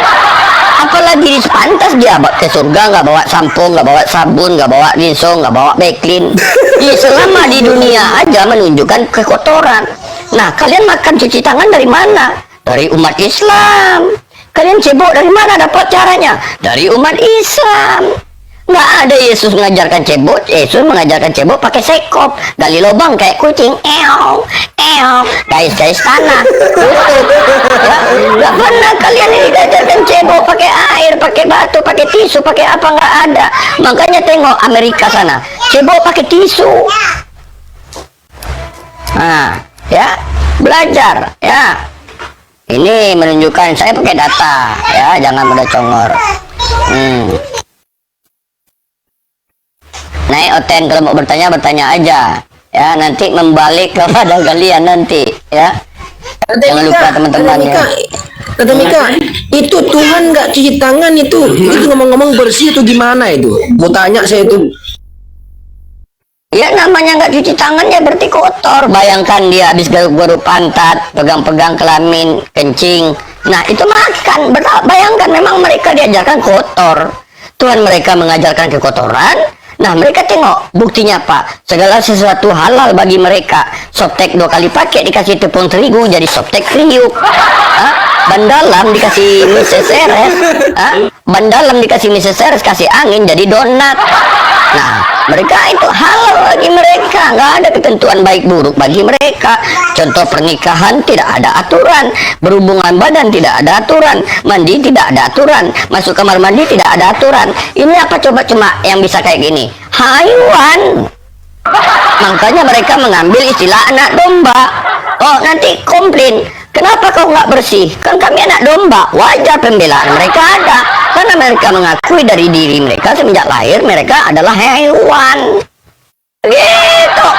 Apalagi pantas dia ke surga nggak bawa sampo, nggak bawa sabun, nggak bawa rinso, nggak bawa backclean. Selama di dunia aja menunjukkan kekotoran. Nah, kalian makan cuci tangan dari mana? Dari umat Islam. Kalian cebok dari mana dapat caranya? Dari umat Islam. Nggak ada Yesus mengajarkan cebok. Yesus mengajarkan cebok pakai sekop, gali lubang kayak kucing, kais tanah, tutup. Ya, nggak pernah kalian ini diajarkan cebok pakai air, pakai batu, pakai tisu, pakai apa, nggak ada. Makanya tengok Amerika sana, cebok pakai tisu. Nah, ya belajar, ya. Ini menunjukkan saya pakai data, ya, jangan pada congor. Naik Oten, kalau mau bertanya aja, ya, nanti membalik kepada kalian nanti, ya. Jangan lupa teman-teman ya. Kata Mika, itu Tuhan nggak cuci tangan itu ngomong-ngomong bersih itu gimana itu? Mau tanya saya itu. Ya namanya nggak cuci tangan ya berarti kotor. Bayangkan dia habis garuk-garuk pantat, pegang-pegang kelamin, kencing. Nah itu makan. Bayangkan memang mereka diajarkan kotor. Tuhan mereka mengajarkan kekotoran. Nah mereka tengok buktinya apa? Segala sesuatu halal bagi mereka. Softtek 2 kali pakai dikasih tepung terigu jadi softtek kriuk. Ban dalam dikasih mie seseres. Ban dalam dikasih mie seseres kasih angin jadi donat. Nah, mereka itu halal bagi mereka, nggak ada ketentuan baik buruk bagi mereka. Contoh pernikahan tidak ada aturan, berhubungan badan tidak ada aturan, mandi tidak ada aturan, masuk kamar mandi tidak ada aturan. Ini apa coba cuma yang bisa kayak gini? Haiwan. Makanya mereka mengambil istilah anak domba. Oh, nanti komplain. Kenapa kau nggak bersih? Kan kami anak domba. Wajar pembelaan mereka ada. Karena mereka mengakui dari diri mereka semenjak lahir mereka adalah hewan. Gitu.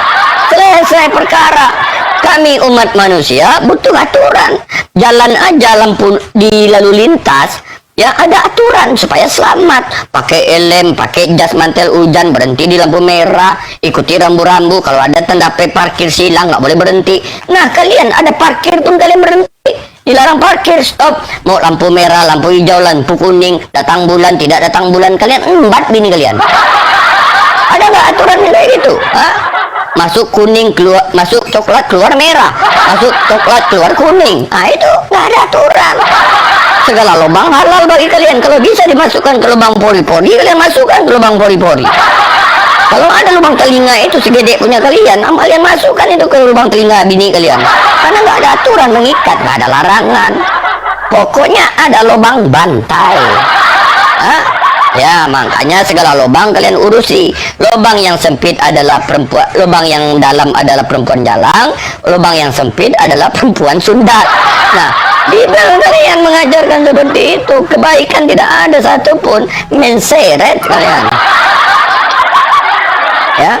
Selesai perkara. Kami umat manusia butuh aturan. Jalan aja lampu di lalu lintas, ya ada aturan supaya selamat. Pakai helm, pakai jas mantel hujan, berhenti di lampu merah, ikuti rambu-rambu. Kalau ada tanda parkir silang nggak boleh berhenti. Nah kalian ada parkir pun kalian berhenti. Dilarang parkir, stop. Mau lampu merah, lampu hijau, lampu kuning, datang bulan, tidak datang bulan, kalian embat bini kalian. Ada nggak aturan kayak gitu? Masuk kuning keluar, masuk coklat keluar merah, masuk coklat keluar kuning. Nah itu nggak ada aturan. Segala lubang halal bagi kalian. Kalau bisa dimasukkan ke lubang pori-pori, kalian masukkan ke lubang pori-pori. Kalau ada lubang telinga itu segede punya kalian, kalian masukkan itu ke lubang telinga bini kalian. Karena nggak ada aturan mengikat, nggak ada larangan. Pokoknya ada lubang bantai. Ya makanya segala lubang kalian urusi. Lubang yang sempit adalah perempuan, lubang yang dalam adalah perempuan jalang, lubang yang sempit adalah perempuan sundat. Nah, Bibel kalian mengajarkan seperti itu. Kebaikan tidak ada satupun, menseret kalian. Ya,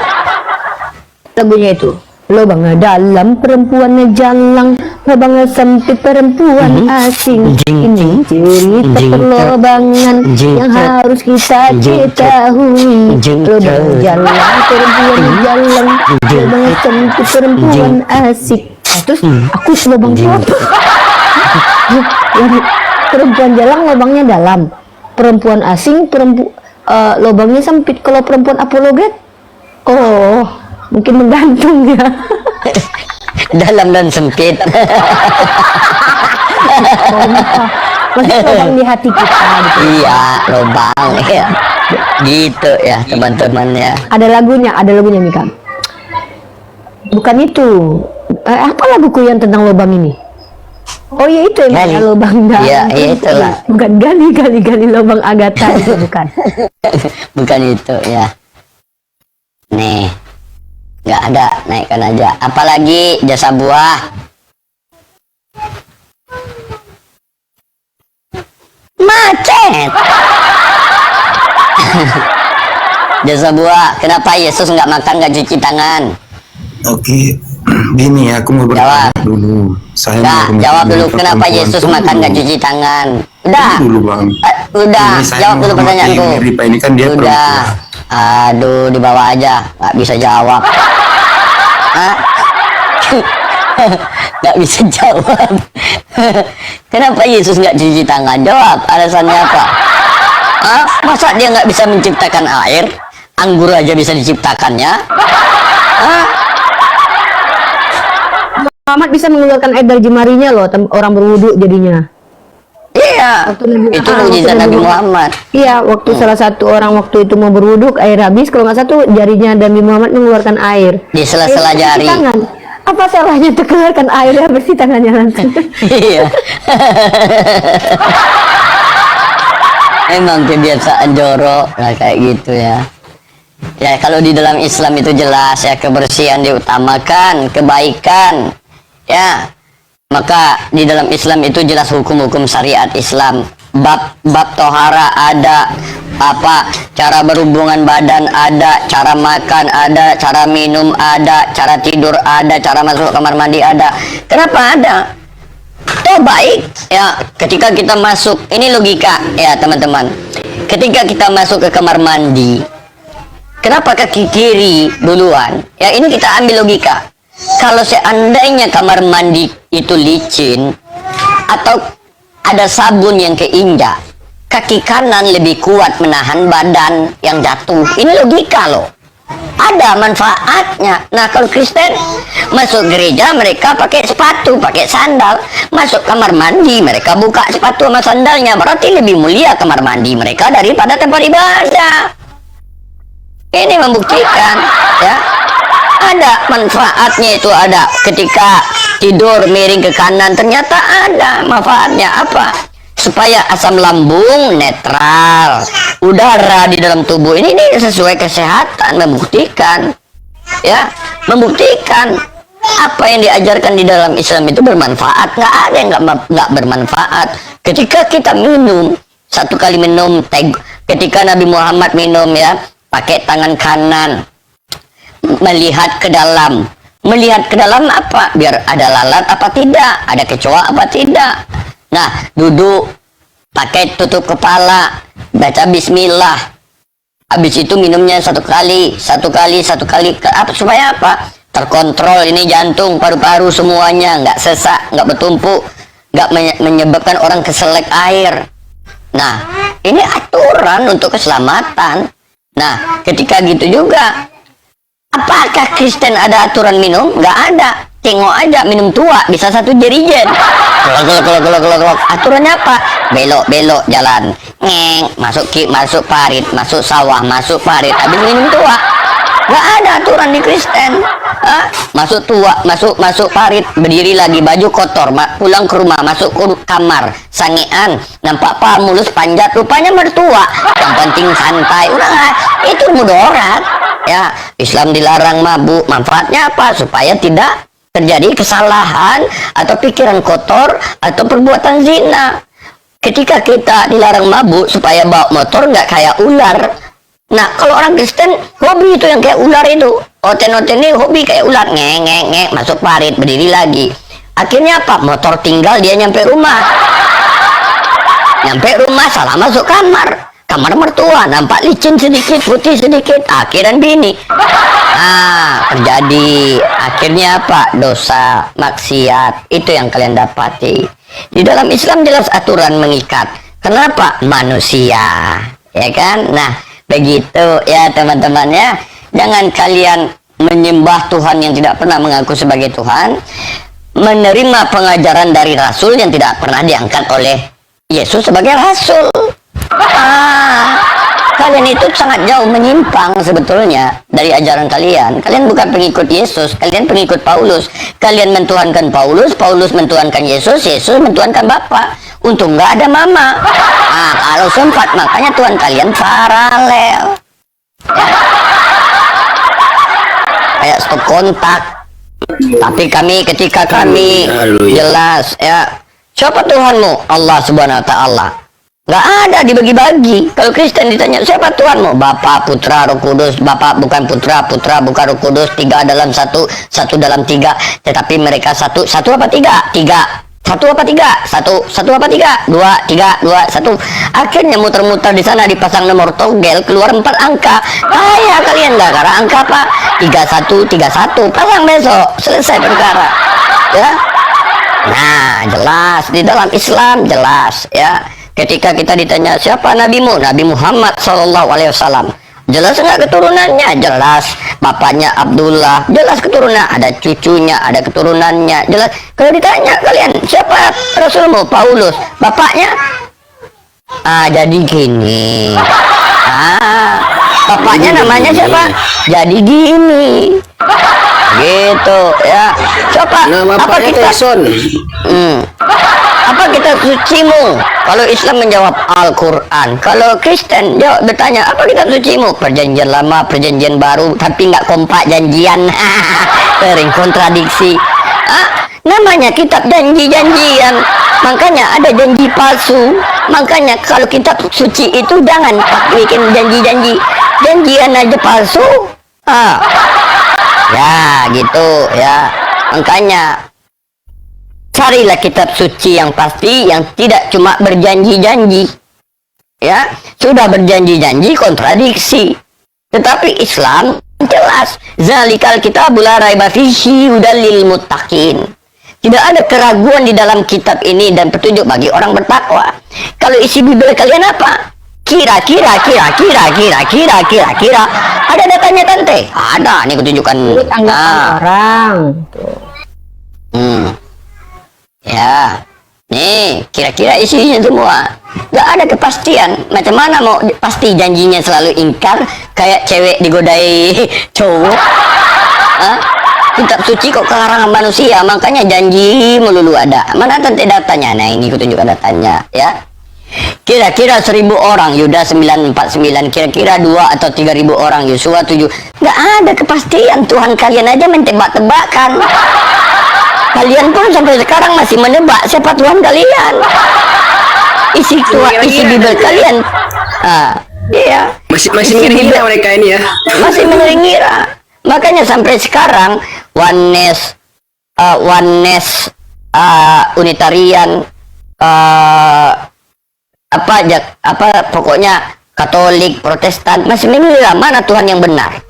Lagunya itu. Lubangnya dalam, perempuannya jalang, lubangnya sempit, perempuan asing. Ini cerita perlobangan yang harus kita ketahui. Lubangnya jalang, perempuan jalang, lubangnya sempit, perempuan asik. Terus aku lubang apa? Perempuan jalang lubangnya dalam, perempuan asing lubangnya sempit. Kalau perempuan apologet, oh mungkin menggantung ya. dalam dan sempit. Maksudnya lubang di hati kita gitu. Iya, lubang ya. Gitu ya teman-teman ya. Ada lagunya Mika. Bukan itu. Apa laguku yang tentang lubang ini? Oh iya itu yang Gali. lubang dalam. Iya, itulah. Bukan gali lubang Agatha itu bukan. Bukan itu ya. Nih, nggak ada, naikkan aja. Apalagi jasa buah. Macet. Jasa buah. Kenapa Yesus nggak makan, nggak cuci tangan? Oke, gini aku mau bertanya dulu. Saya Nggak, mau jawab dulu. bertanya Kenapa perempuan. Yesus Tunggu makan, nggak dulu. cuci tangan? Udah. Tunggu dulu bang. Udah. Ini saya Jawab dulu menghormati pertanyaanku. Ripa ini kan dia Udah. perempuan. Aduh, dibawa aja. Nggak bisa jawab. Hah? Nggak bisa jawab. Kenapa Yesus nggak cuci tangan? Jawab, alasannya apa? Hah? Masa dia nggak bisa menciptakan air? Anggur aja bisa diciptakannya? Hah? Muhammad bisa mengeluarkan air dari jemarinya loh, orang berwudu jadinya. Iya, itu mujizat Nabi Muhammad. Iya, waktu salah satu orang waktu itu mau berwuduk, air habis, kalau nggak satu jarinya Nabi Muhammad mengeluarkan air. Di sela-sela Air bersih jari. tangan. Apa salahnya tuh keluarkan air ya bersih tangannya langsung? Iya. Emang kebiasaan jorok nah, kayak gitu ya. Ya kalau di dalam Islam itu jelas ya kebersihan diutamakan, kebaikan. Ya. Maka di dalam Islam itu jelas hukum-hukum syariat Islam. Bab tohara ada, apa cara berhubungan badan ada, cara makan ada, cara minum ada, cara tidur ada, cara masuk kamar mandi ada. Kenapa ada? Toh baik ya, ketika kita masuk, ini logika ya teman-teman, ketika kita masuk ke kamar mandi, kenapa kaki kiri duluan? Ya ini kita ambil logika. Kalau seandainya kamar mandi itu licin atau ada sabun yang keinjak, kaki kanan lebih kuat menahan badan yang jatuh. Ini logika loh. Ada manfaatnya. Nah kalau Kristen masuk gereja mereka pakai sepatu, pakai sandal. Masuk kamar mandi mereka buka sepatu sama sandalnya. Berarti lebih mulia kamar mandi mereka daripada tempat ibadah. Ini membuktikan ya, ada manfaatnya itu ada. Ketika tidur miring ke kanan ternyata ada manfaatnya. Apa? Supaya asam lambung netral, udara di dalam tubuh ini sesuai kesehatan, membuktikan ya, membuktikan apa yang diajarkan di dalam Islam itu bermanfaat. Nggak ada yang nggak bermanfaat. Ketika kita minum, satu kali minum ketika Nabi Muhammad minum ya, pakai tangan kanan, melihat ke dalam apa? Biar ada lalat apa tidak, ada kecoa apa tidak. Nah, duduk, pakai tutup kepala, baca bismillah. Habis itu minumnya satu kali. Supaya apa? Terkontrol ini jantung, paru-paru semuanya, nggak sesak, nggak bertumpuk, nggak menyebabkan orang keselak air. Nah, ini aturan untuk keselamatan. Nah, ketika gitu juga, apakah Kristen ada aturan minum? Nggak ada. Tengok aja, minum tua bisa satu jerigen. Kelok. Aturannya apa? Belok jalan. Ngeng, masuk parit, masuk sawah, masuk parit. Habis minum tua. Nggak ada aturan di Kristen. Masuk tua, masuk parit, berdiri lagi, baju kotor, pulang ke rumah, masuk ke kamar, sangean, nampak pak mulus panjat, rupanya mertua. Yang penting santai. Udah, itu mudarat. Ya, Islam dilarang mabuk. Manfaatnya apa? Supaya tidak terjadi kesalahan atau pikiran kotor atau perbuatan zina. Ketika kita dilarang mabuk supaya bawa motor nggak kayak ular. Nah kalau orang Kristen hobi itu yang kayak ular itu, oten ini hobi kayak ular, ngeng masuk parit, berdiri lagi. Akhirnya apa? Motor tinggal, dia nyampe rumah salah masuk kamar mertua, nampak licin sedikit, putih sedikit, akhiran bini. Terjadi akhirnya apa? Dosa, maksiat. Itu yang kalian dapati. Di dalam Islam jelas aturan mengikat. Kenapa? Manusia, ya kan? Nah, begitu ya teman-teman ya. Jangan kalian menyembah Tuhan yang tidak pernah mengaku sebagai Tuhan, menerima pengajaran dari Rasul yang tidak pernah diangkat oleh Yesus sebagai Rasul. Kalian itu sangat jauh menyimpang sebetulnya dari ajaran kalian. Kalian bukan pengikut Yesus, kalian pengikut Paulus. Kalian mentuhankan Paulus, Paulus mentuhankan Yesus, Yesus mentuhankan Bapa. Untung nggak ada mama. Kalau sempat, makanya Tuhan kalian paralel. Kayak stop kontak. Tapi ketika kami jelas ya, siapa Tuhanmu? Allah Subhanahu Wa Taala. Nggak ada dibagi-bagi. Kalau Kristen ditanya siapa Tuhanmu? Bapa, Putra, Roh Kudus. Bapa bukan Putra, Putra bukan Roh Kudus. Tiga dalam satu, satu dalam tiga. Tetapi mereka satu apa tiga? Satu apa tiga? Satu apa tiga? Dua, satu. Akhirnya muter-muter di sana dipasang nomor togel, keluar 4 angka. Kalian nggak karena angka apa? 31, pasang besok, selesai perkara. Ya. Nah, jelas di dalam Islam jelas ya. Ketika kita ditanya siapa nabimu? Nabi Muhammad SAW. Jelas nggak keturunannya? Jelas. Bapaknya Abdullah. Jelas keturunan. Ada cucunya, ada keturunannya. Jelas. Kalau ditanya kalian siapa Rasulmu? Paulus. Bapaknya? Jadi gini. Bapaknya namanya siapa? Jadi gini. Gitu ya. Coba apa kita apa kita sucimu? Kalau Islam menjawab Al-Quran. Kalau Kristen bertanya apa kita sucimu? Perjanjian lama, perjanjian baru, tapi nggak kompak janjian. Sering kontradiksi. Namanya kitab janji-janjian. Makanya ada janji palsu. Makanya kalau kitab suci itu jangan bikin janji-janji. Janjian aja palsu. Ya gitu ya. Makanya Carilah kitab suci yang pasti, yang tidak cuma berjanji-janji. Ya, sudah berjanji-janji kontradiksi. Tetapi Islam jelas, zalikal kitabul la raiba fihi hudal lil muttaqin. Tidak ada keraguan di dalam kitab ini dan petunjuk bagi orang bertakwa. Kalau isi Bible kalian apa? Kira-kira. Ada datanya tante? Ada, nih kutunjukkan. Menurut anggapan orang. Ya, nih kira-kira isinya semua. Gak ada kepastian. Macam mana mau pasti janjinya selalu ingkar, kayak cewek digodai cowok. Hah? Kitab suci kok karangan manusia, makanya janji melulu ada. Mana tante datanya? Nah, ini kutunjukkan datanya, ya. Kira-kira 1.000 orang, Yuda 949, kira-kira 2 atau 3.000 orang, Yosua 7. Nggak ada kepastian, Tuhan kalian aja mentebak-tebakan. Kalian pun sampai sekarang masih menebak siapa Tuhan kalian. Isi Bible kalian. Iya. Masih mengira mereka ini ya. Masih mengira. Makanya sampai sekarang oneness, Unitarian, pokoknya Katolik, Protestan masih mengira mana Tuhan yang benar.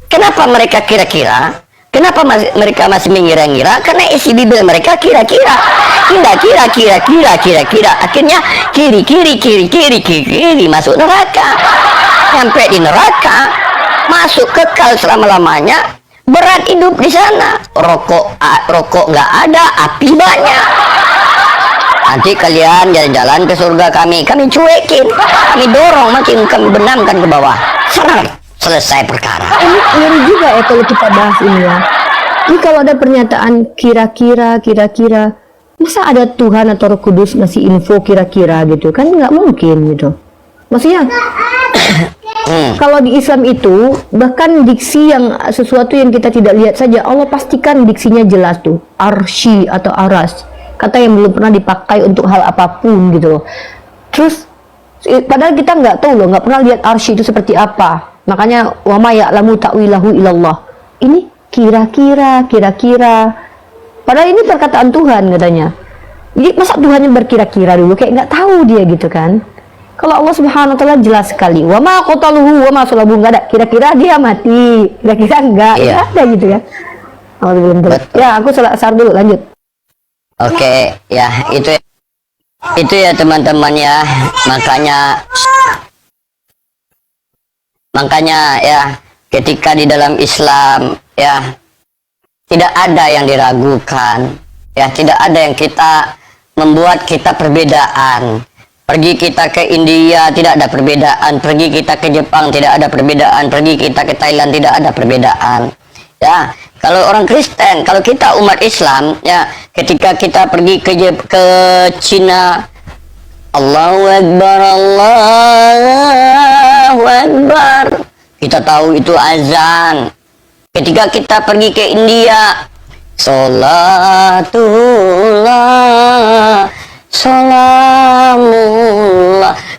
Kenapa mereka kira-kira? Kenapa mereka masih mengira-ngira? Karena isi Bible mereka kira-kira. Akhirnya kiri masuk neraka. Sampai di neraka, masuk kekal selama-lamanya, berat hidup di sana. Rokok nggak ada, api banyak. Nanti kalian jalan-jalan ke surga kami cuekin, kami dorong makin, kami benamkan ke bawah. Selesai perkara. Ini ngeri juga ya kalau kita bahas ini ya. Ini kalau ada pernyataan kira-kira, masa ada Tuhan atau Roh Kudus ngasih info kira-kira gitu? Kan nggak mungkin gitu. Maksudnya kalau di Islam itu bahkan diksi yang sesuatu yang kita tidak lihat saja, Allah pastikan diksinya jelas tuh, arsy atau aras, kata yang belum pernah dipakai untuk hal apapun gitu loh. Terus padahal kita nggak tahu loh, nggak pernah lihat arsy itu seperti apa. Makanya wa ma ya'lamu ta'wilahu illallah. Ini kira-kira. Padahal ini perkataan Tuhan katanya. Jadi masa Tuhan yang berkira-kira dulu, kayak nggak tahu dia gitu kan? Kalau Allah Subhanahu wa taala jelas sekali. Wa ma qataluhu wa ma salabuhu, enggak ada kira-kira dia mati, kira-kira enggak, iya. Ada gitu ya. Ya, aku salat asar dulu, lanjut. Oke, ya itu ya teman-teman ya. Makanya ya, ketika di dalam Islam ya tidak ada yang diragukan, ya tidak ada yang membuat kita perbedaan. Pergi kita ke India tidak ada perbedaan, pergi kita ke Jepang tidak ada perbedaan, pergi kita ke Thailand tidak ada perbedaan. Ya, kalau orang Kristen, kalau kita umat Islam, ya ketika kita pergi ke Cina, Allahu Akbar, Allahu Akbar, kita tahu itu azan. Ketika kita pergi ke India, Salatullah, Salamullah,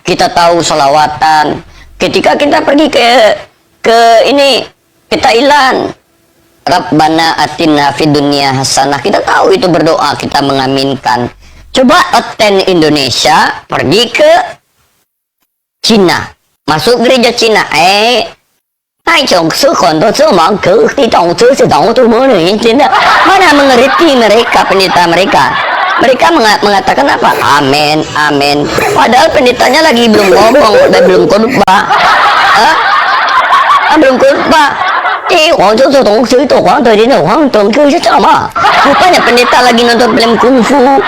kita tahu salawatan. Ketika kita pergi ke Thailand, Rabbana atina fid dunya hasanah, kita tahu itu berdoa, kita mengaminkan. Coba oten Indonesia pergi ke Cina, masuk gereja Cina, mana mengerti mereka, pendeta mereka. Mereka mengatakan apa? Amin, amin. Padahal pendetanya lagi belum ngomong, belum khotbah. Belum khotbah. Rupanya pendeta lagi nonton film kungfu.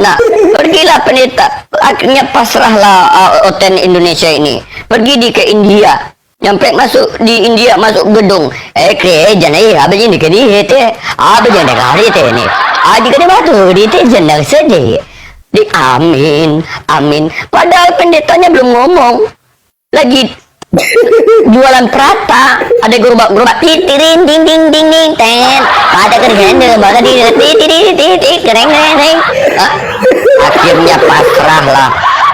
Nah, pergilah pendeta. Akhirnya pasrahlah oten Indonesia ini. Pergi ke India. Nyampe masuk di India, masuk gedung. Gereja nih, apa jadi nih? Di amin, amin. Padahal pendetanya belum ngomong. Lagi jualan prata, ada gerobak titirin ding ding ding ding ten, ada kerjaan baca di titik kereng. Akhirnya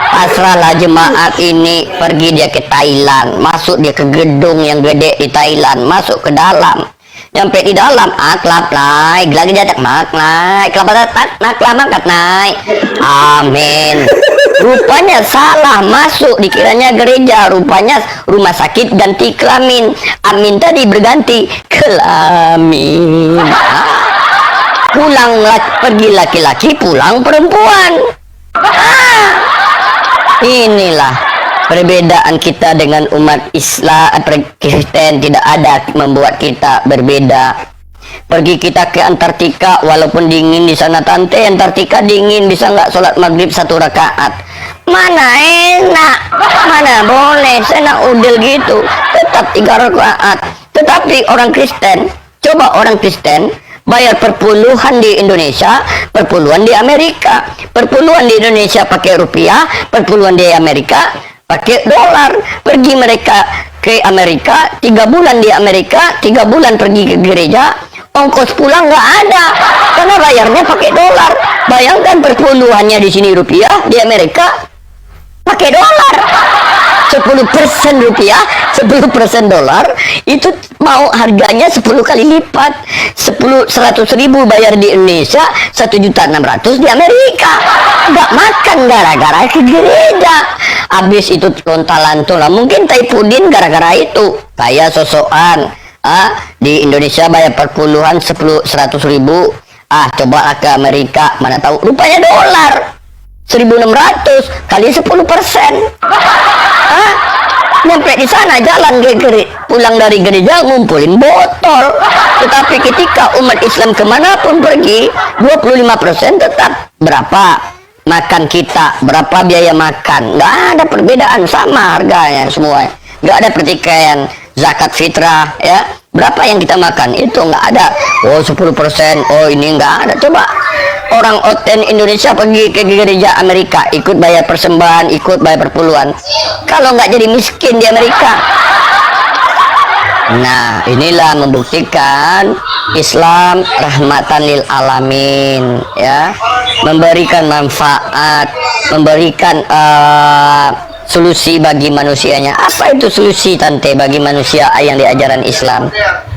pasrahlah jemaat ini, pergi dia ke Thailand, masuk dia ke gedung yang gede di Thailand, masuk ke dalam. Nyampe di dalam, klap naik, lagi jadak mak naik, klap makat naik. Amin. Rupanya salah masuk, dikiranya gereja, rupanya rumah sakit ganti kelamin. Amin tadi berganti kelamin. Pergi laki-laki, pulang perempuan. Inilah perbedaan kita dengan umat Islam atau Kristen. Tidak ada membuat kita berbeda. Pergi kita ke Antartika, walaupun dingin di sana tante, Antartika dingin, bisa nggak sholat maghrib 1 rakaat? Mana enak, mana boleh, saya udel gitu, tetap 3 rakaat. Tetapi orang Kristen, coba orang Kristen bayar perpuluhan di Indonesia, perpuluhan di Amerika, perpuluhan di Indonesia pakai rupiah, perpuluhan di Amerika pakai dolar. Pergi mereka ke Amerika, 3 bulan di Amerika, 3 bulan pergi ke gereja, ongkos pulang nggak ada karena bayarnya pakai dolar. Bayangkan perpuluhannya di sini rupiah, di Amerika pakai dolar. 10% rupiah, 10% dolar, itu mau harganya 10 kali lipat. 100.000 bayar di Indonesia, 1.600.000 di Amerika. Nggak makan gara-gara ke gereja. Habis itu lontalan-lontalan, mungkin Taifudin gara-gara itu kayak sosokan. Di Indonesia bayar perpuluhan 100.000. Coba ke Amerika, mana tahu rupanya dolar. 1.600 kali 10%. Nyampe di sana jalan pulang dari gereja ngumpulin botol. Tetapi ketika umat Islam kemanapun pergi, 25% tetap berapa makan kita, berapa biaya makan, nggak ada perbedaan, sama harganya semua. Nggak ada pertikaian. Zakat fitrah, ya, berapa yang kita makan itu nggak ada. 10%, ini nggak ada. Coba orang oten Indonesia pergi ke gereja Amerika, ikut bayar persembahan, ikut bayar perpuluhan. Kalau nggak jadi miskin di Amerika. Nah, inilah membuktikan Islam rahmatan lil alamin, ya, memberikan manfaat, memberikan solusi bagi manusianya. Apa itu solusi tante bagi manusia yang diajaran Islam?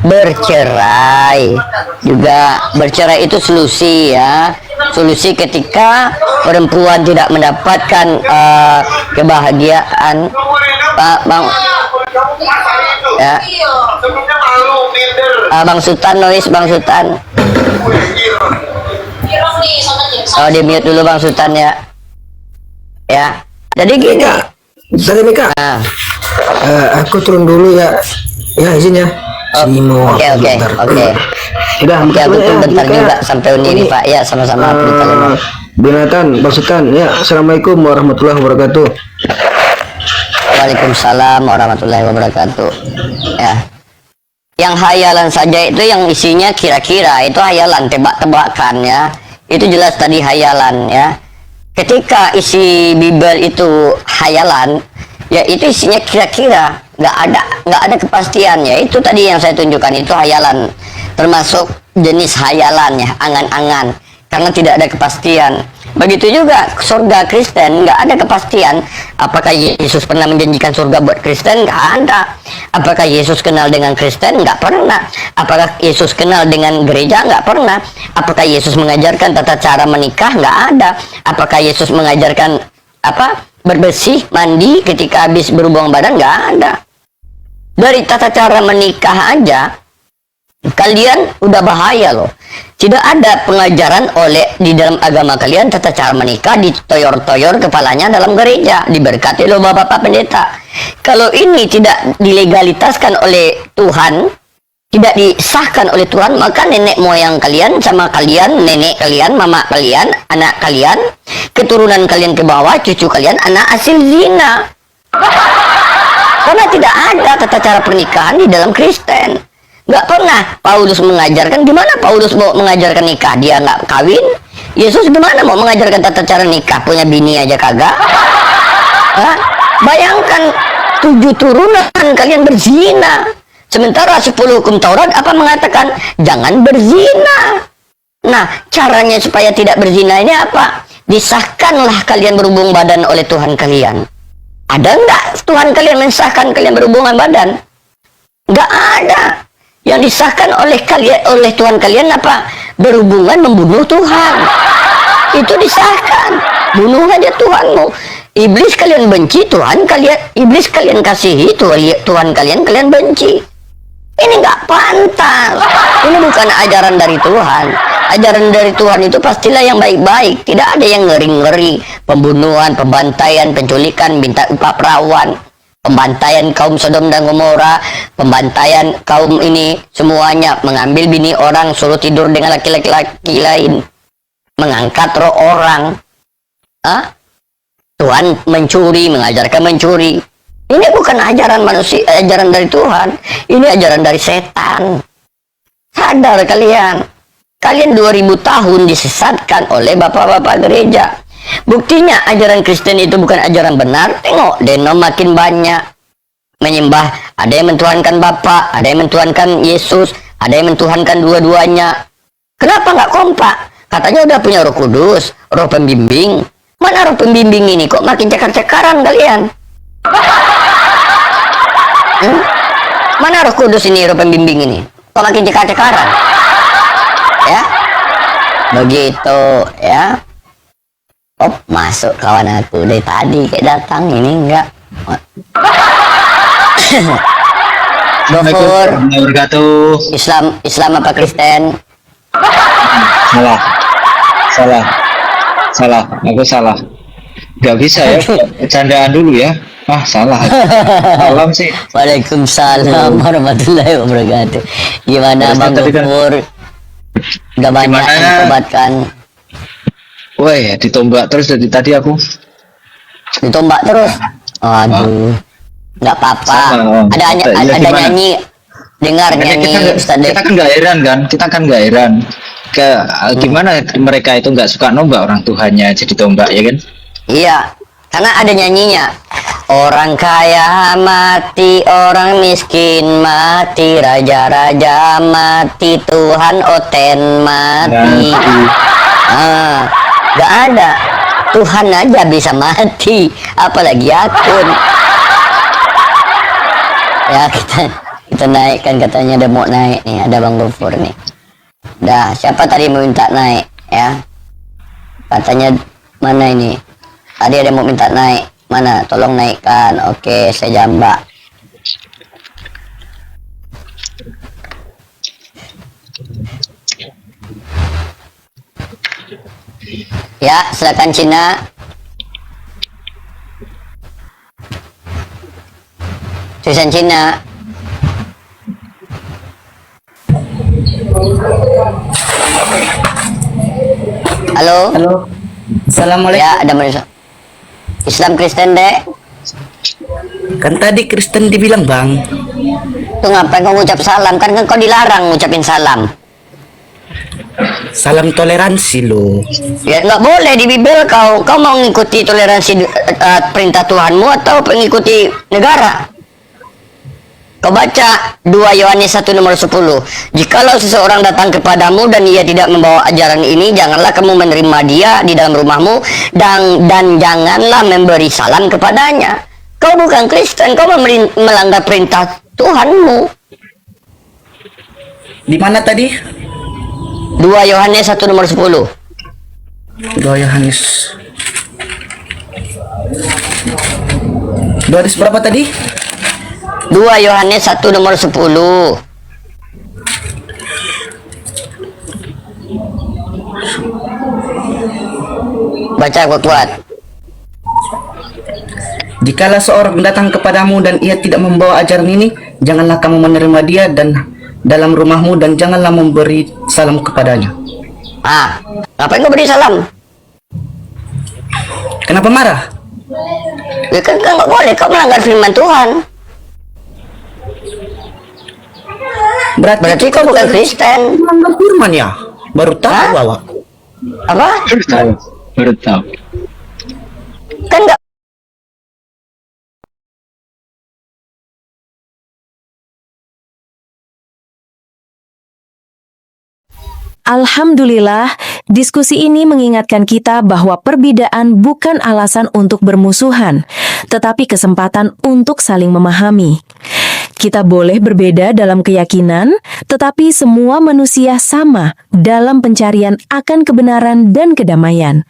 Bercerai. Juga bercerai itu solusi, ya. Solusi ketika perempuan tidak mendapatkan kebahagiaan. Bang, ya. Bang Sultan, noise Bang Sultan. Di mute dulu Bang Sultan, ya. Ya. Jadi gini. Tante Mika, aku turun dulu ya. Ya, izin ya. Oke. Udah, Ya, betul, bentar juga sampai ini Pak. Ya, sama-sama. Binatan, Bang Sultan. Ya, assalamualaikum warahmatullahi wabarakatuh. Waalaikumsalam warahmatullahi wabarakatuh. Ya. Yang hayalan saja itu yang isinya kira-kira, itu hayalan, tebak-tebakan, ya. Itu jelas tadi hayalan, ya. Ketika isi Bible itu hayalan, ya itu isinya kira-kira, nggak ada kepastian, ya. Itu tadi yang saya tunjukkan, itu hayalan, termasuk jenis hayalan, ya, angan-angan, karena tidak ada kepastian. Begitu juga surga Kristen, nggak ada kepastian. Apakah Yesus pernah menjanjikan surga buat Kristen? Nggak ada. Apakah Yesus kenal dengan Kristen? Nggak pernah. Apakah Yesus kenal dengan gereja? Nggak pernah. Apakah Yesus mengajarkan tata cara menikah? Nggak ada. Apakah Yesus mengajarkan berbersih, mandi ketika habis berhubungan badan? Nggak ada. Dari tata cara menikah aja, kalian udah bahaya loh. Tidak ada pengajaran di dalam agama kalian tata cara menikah, ditoyor-toyor kepalanya dalam gereja, diberkati loh bapak-bapak pendeta. Kalau ini tidak dilegalitaskan oleh Tuhan, tidak disahkan oleh Tuhan, maka nenek moyang kalian sama kalian, nenek kalian, mama kalian, anak kalian, keturunan kalian ke bawah, cucu kalian, anak hasil zina. Karena tidak ada tata cara pernikahan di dalam Kristen. Nggak pernah Paulus mengajarkan. Gimana Paulus mau mengajarkan nikah? Dia nggak kawin. Yesus gimana mau mengajarkan tata cara nikah? Punya bini aja kagak. Bayangkan 7 turunan kalian berzina. Sementara 10 hukum Taurat apa mengatakan? Jangan berzina. Nah, caranya supaya tidak berzina ini apa? Disahkanlah kalian berhubung badan oleh Tuhan kalian. Ada nggak Tuhan kalian mensahkan kalian berhubungan badan? Nggak ada. Yang disahkan oleh kalian, oleh Tuhan kalian apa? Berhubungan membunuh Tuhan. Itu disahkan. Bunuh aja Tuhanmu. Iblis kalian benci, Tuhan kalian, iblis kalian kasihi, Tuhan kalian benci. Ini nggak pantas. Ini bukan ajaran dari Tuhan. Ajaran dari Tuhan itu pastilah yang baik-baik. Tidak ada yang ngeri-ngeri. Pembunuhan, pembantaian, penculikan, minta upah perawan, pembantaian kaum Sodom dan Gomora, pembantaian kaum ini semuanya, mengambil bini orang, suruh tidur dengan laki-laki lain, mengangkat roh orang. Tuhan mencuri, mengajarkan mencuri. Ini bukan ajaran manusia, ajaran dari Tuhan. Ini ajaran dari setan. Sadar kalian. Kalian 2000 tahun disesatkan oleh bapak-bapak gereja. Buktinya ajaran Kristen itu bukan ajaran benar. Tengok, denom makin banyak. Menyembah, ada yang mentuhankan Bapa, ada yang mentuhankan Yesus, ada yang mentuhankan dua-duanya. Kenapa nggak kompak? Katanya udah punya Roh Kudus, Roh Pembimbing. Mana Roh Pembimbing ini? Kok makin cekar-cekaran kalian? Mana Roh Kudus ini, Roh Pembimbing ini? Kok makin cekar-cekaran? Ya, begitu ya. Masuk kawan aku dari tadi kayak datang, ini enggak. Gofur, Islam apa Kristen? Salah, aku salah. Gak bisa ya, candaan dulu ya. Salah. Salam sih. Waalaikumsalam warahmatullahi wabarakatuh. Gimana Bang Gofur? Gak banyak yang ditobatkan. Wah ya, ditombak terus dari tadi aku. Ditombak terus. Aduh, nggak apa-apa. Ada nyanyi. Dengar nyanyi. Kita kan nggak heran. Gimana mereka itu nggak suka nombak orang Tuhannya jadi tombak ya kan? Iya, karena ada nyanyinya. Orang kaya mati, orang miskin mati, raja-raja mati, Tuhan oten mati. Gak ada. Tuhan aja bisa mati, apalagi akun. Ya kita naikkan, katanya ada mau naik nih, ada Bang Gofur nih. Dah, siapa tadi mau minta naik ya? Katanya mana ini? Tadi ada mau minta naik. Mana? Tolong naikkan. Oke, saya jambak. Ya, silakan Cina. Tulisan Cina. Halo. Assalamualaikum. Ya, ada manusia. Islam Kristen, Dek. Kan tadi Kristen dibilang Bang. Tuh ngapain kau ngucap salam? Kan kau dilarang ngucapin salam. Salam toleransi lo. Ya nggak boleh di Bible kau mau mengikuti toleransi perintah Tuhanmu atau mengikuti negara? Kau baca 2 Yohanes 1 nomor 10. Jikalau seseorang datang kepadamu dan ia tidak membawa ajaran ini, janganlah kamu menerima dia di dalam rumahmu dan janganlah memberi salam kepadanya. Kau bukan Kristen, kau melanggar perintah Tuhanmu. Di mana tadi? 2 Yohanes 1 nomor 10. 2 Yohanes. 2 Yohanes berapa tadi? 2 Yohanes 1 nomor 10. Baca kuat. Jikalau seorang datang kepadamu dan ia tidak membawa ajaran ini, janganlah kamu menerima dia dan dalam rumahmu dan janganlah memberi salam kepadanya. Ngapain kau beri salam? Kenapa marah? Ya kan nggak boleh, kau melanggar firman Tuhan. Berarti kau bukan Kristen. Melanggar firman ya? Baru tahu awak. Apa? Baru tahu. Kan nggak. Alhamdulillah, diskusi ini mengingatkan kita bahwa perbedaan bukan alasan untuk bermusuhan, tetapi kesempatan untuk saling memahami. Kita boleh berbeda dalam keyakinan, tetapi semua manusia sama dalam pencarian akan kebenaran dan kedamaian.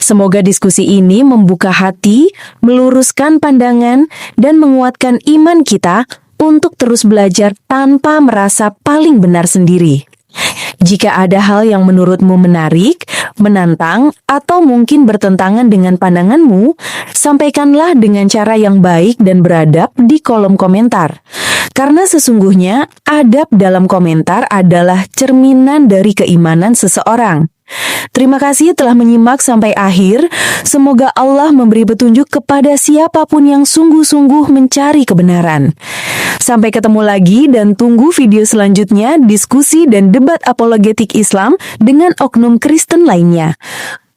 Semoga diskusi ini membuka hati, meluruskan pandangan, dan menguatkan iman kita untuk terus belajar tanpa merasa paling benar sendiri. Jika ada hal yang menurutmu menarik, menantang, atau mungkin bertentangan dengan pandanganmu, sampaikanlah dengan cara yang baik dan beradab di kolom komentar. Karena sesungguhnya, adab dalam komentar adalah cerminan dari keimanan seseorang. Terima kasih telah menyimak sampai akhir. Semoga Allah memberi petunjuk kepada siapapun yang sungguh-sungguh mencari kebenaran. Sampai ketemu lagi dan tunggu video selanjutnya diskusi dan debat apologetik Islam dengan oknum Kristen lainnya.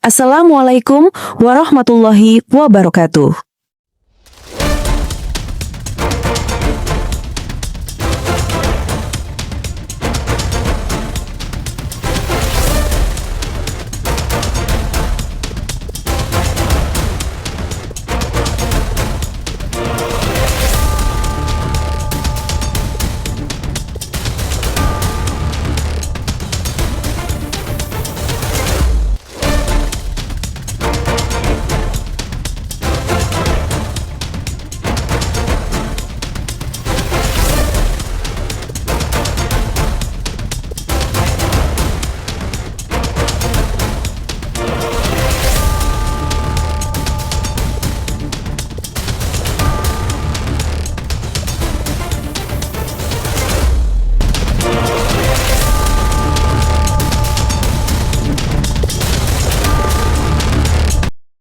Assalamualaikum warahmatullahi wabarakatuh.